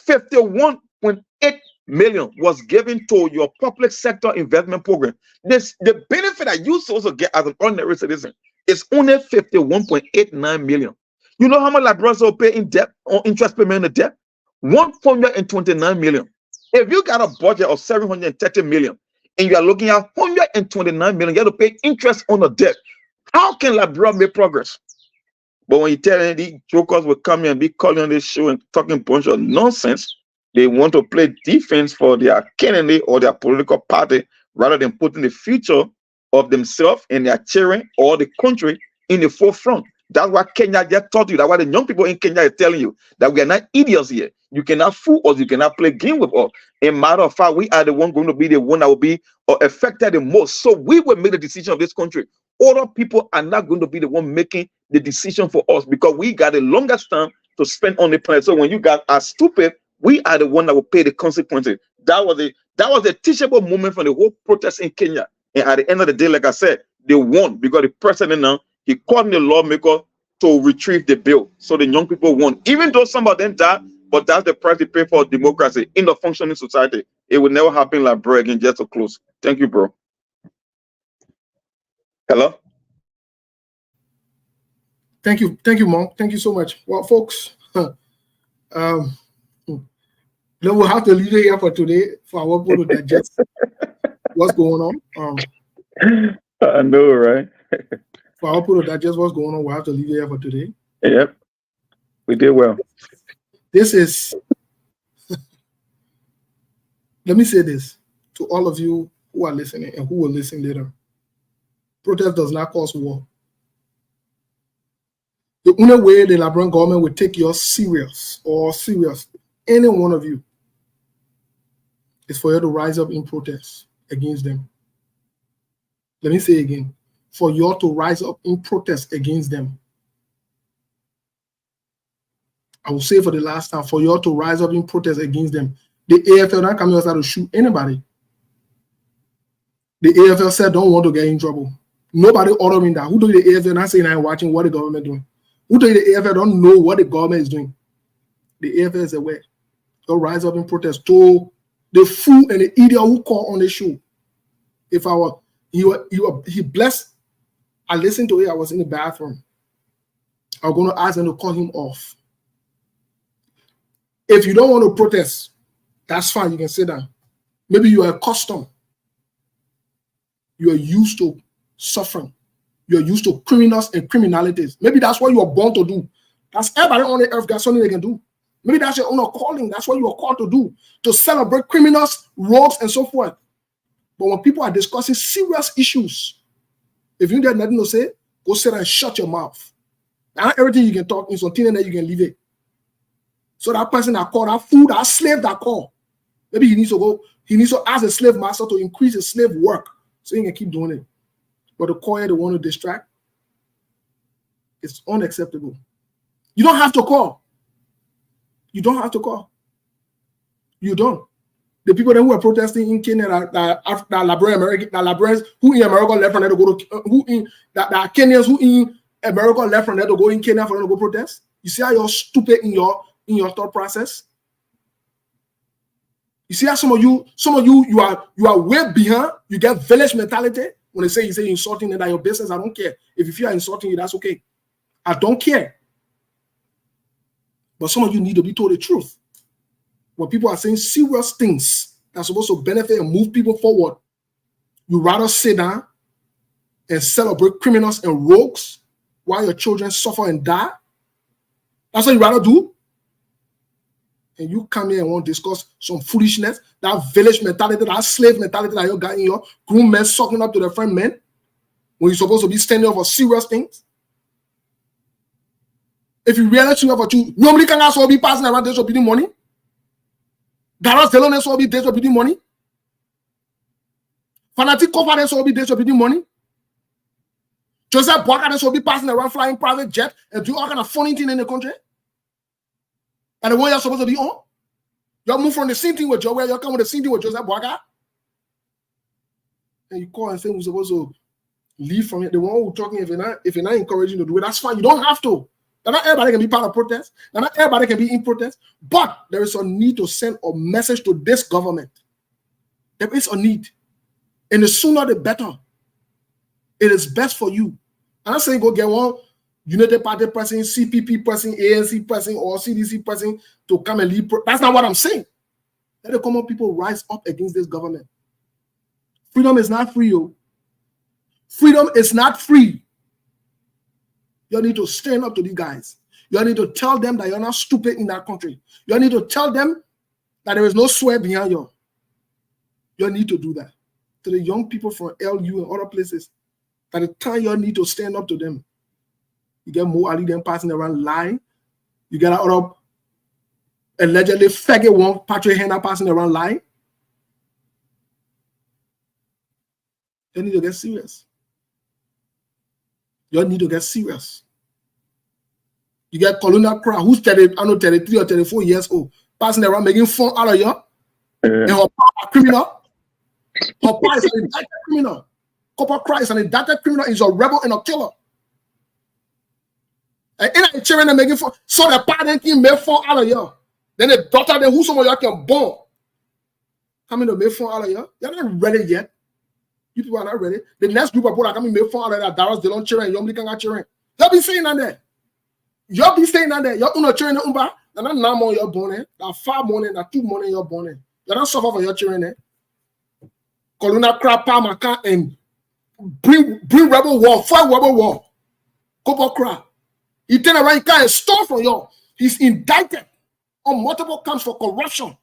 51.8 million was given to your public sector investment program. The benefit that you supposed to get as an ordinary citizen is only 51.89 million. You know how much Liberians will pay in debt or interest payment in the debt? 129 million. If you got a budget of 730 million and you are looking at 129 million, you have to pay interest on the debt. How can Liberia make progress? But when you tell them these jokers will come here and be calling on this show and talking a bunch of nonsense, they want to play defense for their candidate or their political party rather than putting the future of themselves and their children or the country in the forefront. That's what Kenya just taught you. That's why the young people in Kenya are telling you that we are not idiots here. You cannot fool us. You cannot play game with us. In matter of fact, we are the one going to be the one that will be affected the most. So we will make the decision of this country. Other people are not going to be the one making the decision for us because we got the longest time to spend on the planet. So when you guys are stupid, we are the one that will pay the consequences. That was a teachable moment from the whole protest in Kenya. And at the end of the day, like I said, they won because the president now, he called the lawmaker to retrieve the bill. So the young people won. Even though some of them died, but that's the price they pay for democracy in the functioning society. It will never happen like bro again. Just to close. Thank you, bro. Hello? Thank you, Monk. Thank you so much. Well, folks, then we'll have to leave it here for today for our people to digest what's going on. I know, right? For our people to digest what's going on, we'll have to leave it here for today. Yep. We did well. This is, let me say this to all of you who are listening and who will listen later. Protest does not cause war. The only way the Liberian government will take you serious, any one of you, is for you to rise up in protest against them. Let me say again, for you to rise up in protest against them. I will say for the last time, for you to rise up in protest against them. The AFL not coming outside to shoot anybody. The AFL said don't want to get in trouble. Nobody ordering that. Who told the AFL not saying I'm watching what the government doing? Who told the AFL don't know what the government is doing? The AFL is aware. They'll rise up in protest to the fool and the idiot who call on the show. If I were, he blessed. I listened to it. I was in the bathroom. I was going to ask them to call him off. If you don't want to protest, that's fine. You can sit down. Maybe you are accustomed. You are used to suffering. You are used to criminals and criminalities. Maybe that's what you are born to do. That's everybody on the earth got something they can do. Maybe that's your own calling. That's what you are called to do. To celebrate criminals, rogues, and so forth. But when people are discussing serious issues, if you got nothing to say, go sit and shut your mouth. Not everything you can talk in something that you can leave it. So that person that called, that fool, that slave that called, maybe he needs to ask the slave master to increase his slave work so he can keep doing it. But the call, they want to distract. It's unacceptable. You don't have to call. You don't have to call. You don't. The people who are protesting in Kenya that Liberians who in America left and they go to that Kenyans who in America left from there to go in Kenya for them to go protest? You see how you're stupid in your thought process? You see how some of you are way behind. You get village mentality. When they say you're insulting them, that your business, I don't care. If you feel insulting you, that's okay. I don't care. But some of you need to be told the truth. When people are saying serious things that's supposed to benefit and move people forward, you rather sit down and celebrate criminals and rogues while your children suffer and die. That's what you rather do. And you come here and want to discuss some foolishness, that village mentality, that slave mentality that you got in your grown men sucking up to their friend men when you're supposed to be standing up for serious things. If you realize you have a two, normally can also be passing around this will be the money. Daros Delones will be this will be the money. Fanatic confidence will be this will be the money. Joseph Boakades will be passing around flying private jet and do all kind of funny thing in the country. And the one you're supposed to be on. You move from the same thing with Joe, where you come with the same thing with Joseph Boakades. And you call and say we're supposed to leave from it. The one who's talking, if you're not encouraging to do it, that's fine. You don't have to. Not everybody can be part of protest. Not everybody can be in protest. But there is a need to send a message to this government. There is a need. And the sooner the better. It is best for you. I'm not saying go get one United Party person, CPP person, ANC person, or CDC person to come and lead. That's not what I'm saying. Let the common people rise up against this government. Freedom is not free, yo. Freedom is not free. You need to stand up to these guys. You need to tell them that you're not stupid in that country. You need to tell them that there is no sweat behind you. You need to do that. To the young people from LU and other places, at the time you need to stand up to them. You get more Ali them passing around lying. You get other allegedly faggot one Patrick Henna passing around lying. You need to get serious. You need to get serious. You get Colonel Crow, who's 33 or 34 years old, passing around making fun out of you. And her pa criminal. Her pa is an indicted criminal. Copper Crow is an indicted criminal. He's a rebel and a killer. And in a children are making fun. So the parent can make fun out of you. Then the daughter, then who some of you can born. Coming to make fun out of you. You're not ready yet. You people are not ready. The next group of people are coming to make fun out of that. Daros Delon children, you're making children. You'll be saying that there. You'll be saying that there. You're not children in Umba. They're not now more you're born in. That 5 morning, that 2 morning you're born in. You're not suffer for your children there. Colonel Crap, Palmaka, and bring rebel war, fight rebel war. Copper Crap. He turn around, he can't stole from you. He's indicted on multiple counts for corruption.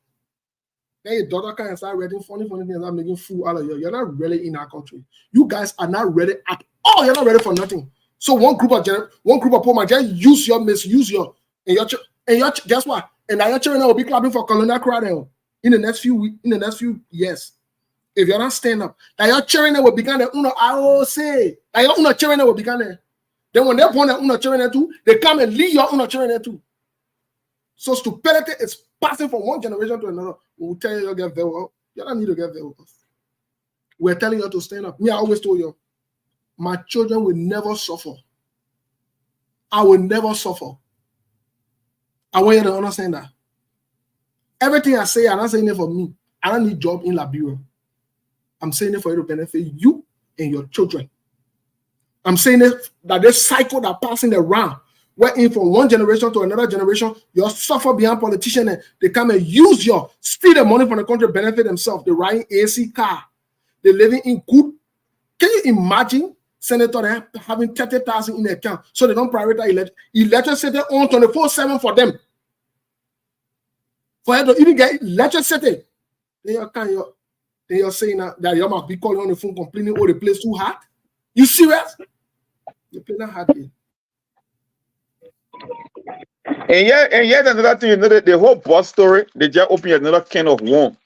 Then your daughter can't start reading funny things and making fool out of you. You're not really in our country. You guys are not ready at all. You're not ready for nothing. So one group of people might just misuse your guess what? And now your children will be clapping for Colonel Crowder in the next few years. If you're not stand up, now your children will begin the IOC. Now your children will begin there. Then when they're born their children too, they come and leave your children too. So stupidity is passing from one generation to another. We'll tell you to get very well. You don't need to get very well. We're telling you to stand up. Me, I always told you, my children will never suffer. I will never suffer. I want you to understand that. Everything I say, I'm not saying it for me. I don't need job in Liberia. I'm saying it for you to benefit you and your children. I'm saying it that this cycle that passing around, where from one generation to another generation, you suffer behind politicians and they come and use your steal the money from the country, benefit themselves. They riding AC car. They're living in good. Can you imagine senator having 30,000 in their account so they don't prioritize electricity on 24/7 for them? For them to even get electricity, then you're saying that you must be calling on the phone complaining, oh, the place too hot. You serious? You play that hard here. And yet another thing, the whole bus story, they just opened another can of worms.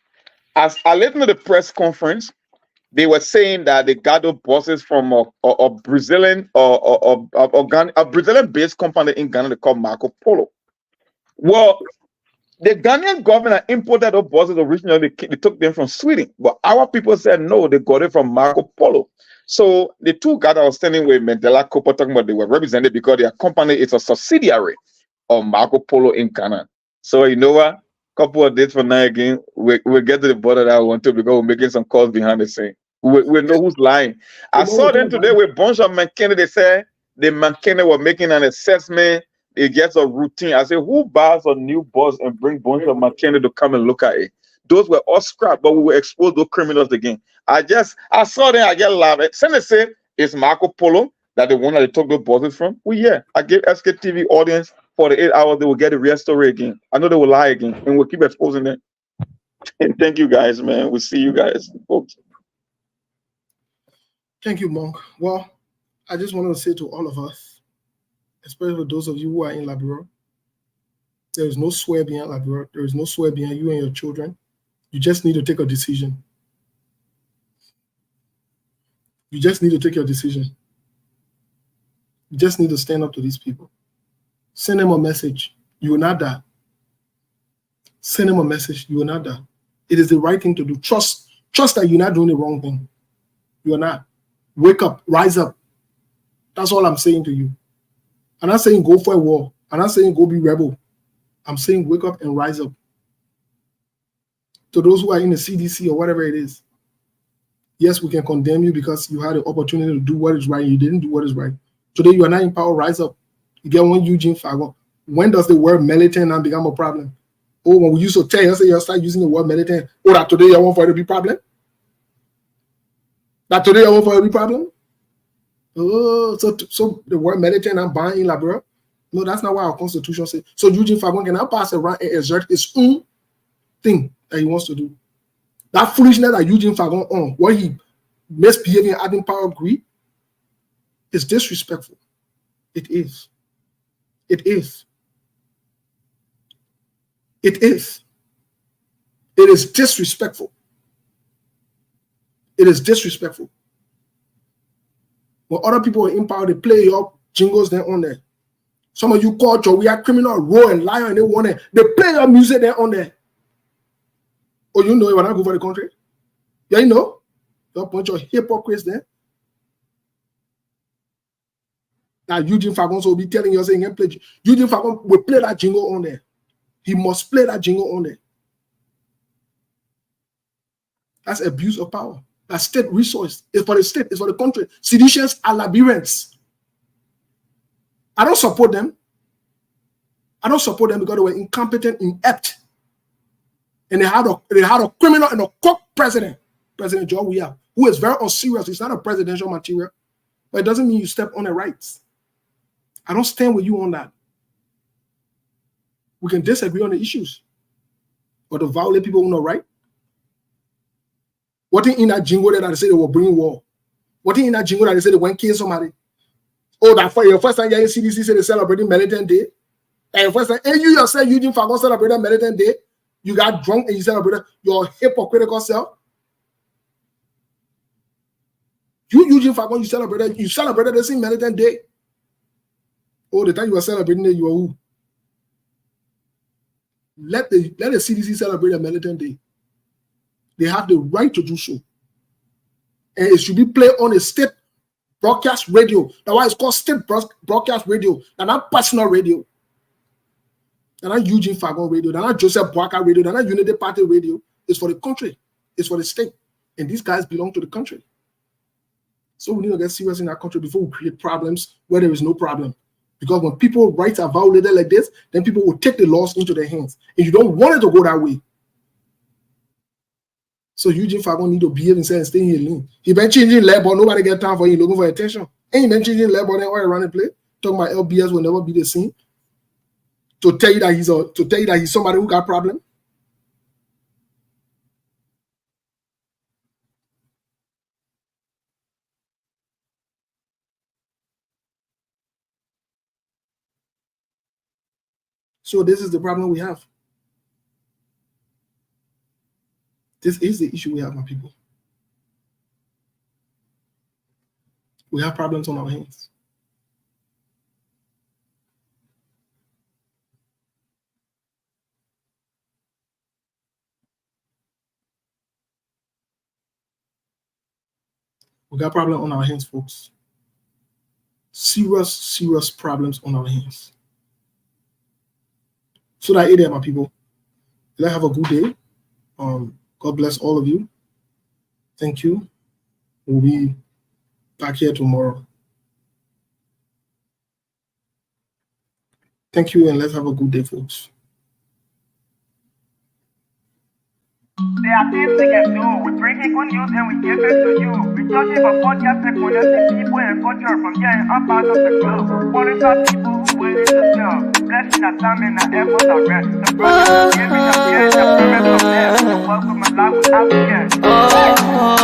As I listened to the press conference, they were saying that they got those buses from a Brazilian a Brazilian-based company in Ghana called Marco Polo. Well, The Ghanaian government imported those buses originally. They took them from Sweden, but our people said no. They got it from Marco Polo. So the two guys that was standing with Mandela Cooper talking about they were represented because their company is a subsidiary of Marco Polo in Ghana. So you know what? Couple of days from now again, we'll get to the border that I want to because we're making some calls behind the scene. We know who's lying. I saw them today with a bunch of McKinney. They said the McKinney were making an assessment. It gets a routine. I said, who buys a new bus and bring bunch of McKinney to come and look at it? Those were all scrap, but we will expose those criminals again. I saw them, I get laughed. Send say it's Marco Polo that the one that they took those buses from. Well, yeah, I give SKTV audience 48 hours, they will get the real story again. I know they will lie again, and we'll keep exposing them. And thank you guys, man. We'll see you guys, folks. Thank you, Monk. Well, I just wanted to say to all of us, especially for those of you who are in Liberia, there is no swear behind Liberia. There is no swear behind you and your children. You just need to take a decision. You just need to take your decision. You just need to stand up to these people. Send them a message. You will not die. Send them a message. You will not die. It is the right thing to do. Trust that you're not doing the wrong thing. You are not. Wake up. Rise up. That's all I'm saying to you. I'm not saying go for a war. I'm not saying go be rebel. I'm saying wake up and rise up. To those who are in the CDC or whatever it is, yes, we can condemn you because you had the opportunity to do what is right. You didn't do what is right. Today you are not in power. Rise up. You get one Eugene Fagon. When does the word militant now become a problem? Oh, when we used to tell you, say you start using the word militant. Oh, that today you want for it to be problem? That today you want for it to be problem? Oh, so the word militant and buying in Liberia? No, that's not what our constitution says. So Eugene Fagon can now pass around and exert his own thing that he wants to do. That foolishness that Eugene Fagon on, what he misbehaving, adding power greed, is disrespectful. It is. It is. It is. It is disrespectful. It is disrespectful. When other people are in power, they play your jingles there on there. Some of you culture, we are criminal, raw and liar, and they want it. They play your music there on there. Oh, you know you want to go for the country? Yeah, you know? You're a bunch of hypocrites there. Now Eugene Fagon will be telling you, saying, Eugene Fagon will play that jingle on there. He must play that jingle on there. That's abuse of power. That's state resource. It's for the state. It's for the country. Seditious are Liberians. I don't support them. I don't support them because they were incompetent, inept. And they had a criminal and a corrupt president, President John Weah, who is very unserious. He's not a presidential material. But it doesn't mean you step on the rights. I don't stand with you on that. We can disagree on the issues. But to violate people who know right? What in that jingle that they say they will bring war? What in that jingle that they say they went kill somebody? Oh, that for your first time you CDC say they celebrating Militant Day. And your first time, and you yourself, Eugene Fagon celebrated Militant Day. You got drunk and you celebrated your hypocritical self. You, Eugene Fagon, you celebrated the same Militant Day. Oh, the time you were celebrating it, you were who? Let the CDC celebrate a Militant Day. They have the right to do so. And it should be played on a state broadcast radio. That's why it's called state broadcast radio, and not personal radio. They're not Eugene Fagon radio. They're not Joseph Boaka radio. They're not Unity Party radio. It's for the country. It's for the state. And these guys belong to the country. So we need to get serious in our country before we create problems where there is no problem. Because when people's rights are violated like this, then people will take the laws into their hands. And you don't want it to go that way. So Eugene Fagon need to behave himself and stay in his lane. He been changing labor, nobody get time for him looking for attention. And he been changing labor, then all around the place. Talking about LBS will never be the same. To tell you that he's somebody who got problem. So this is the problem we have. This is the issue we have, my people. We have problems on our hands. We got problem on our hands, folks. Serious problems on our hands. So that it there, my people. Let's have a good day. God bless all of you. Thank you. We'll be back here tomorrow. Thank you, and let's have a good day, folks. There are things we can do. We bring in good news and we give it to you. We judge it for podcast and connecting people and culture from here and up out of the globe. Monitor people who willing to serve. Blessing that time and the efforts are rest. The project is giving us care and the promise of death. The welcome and life without care.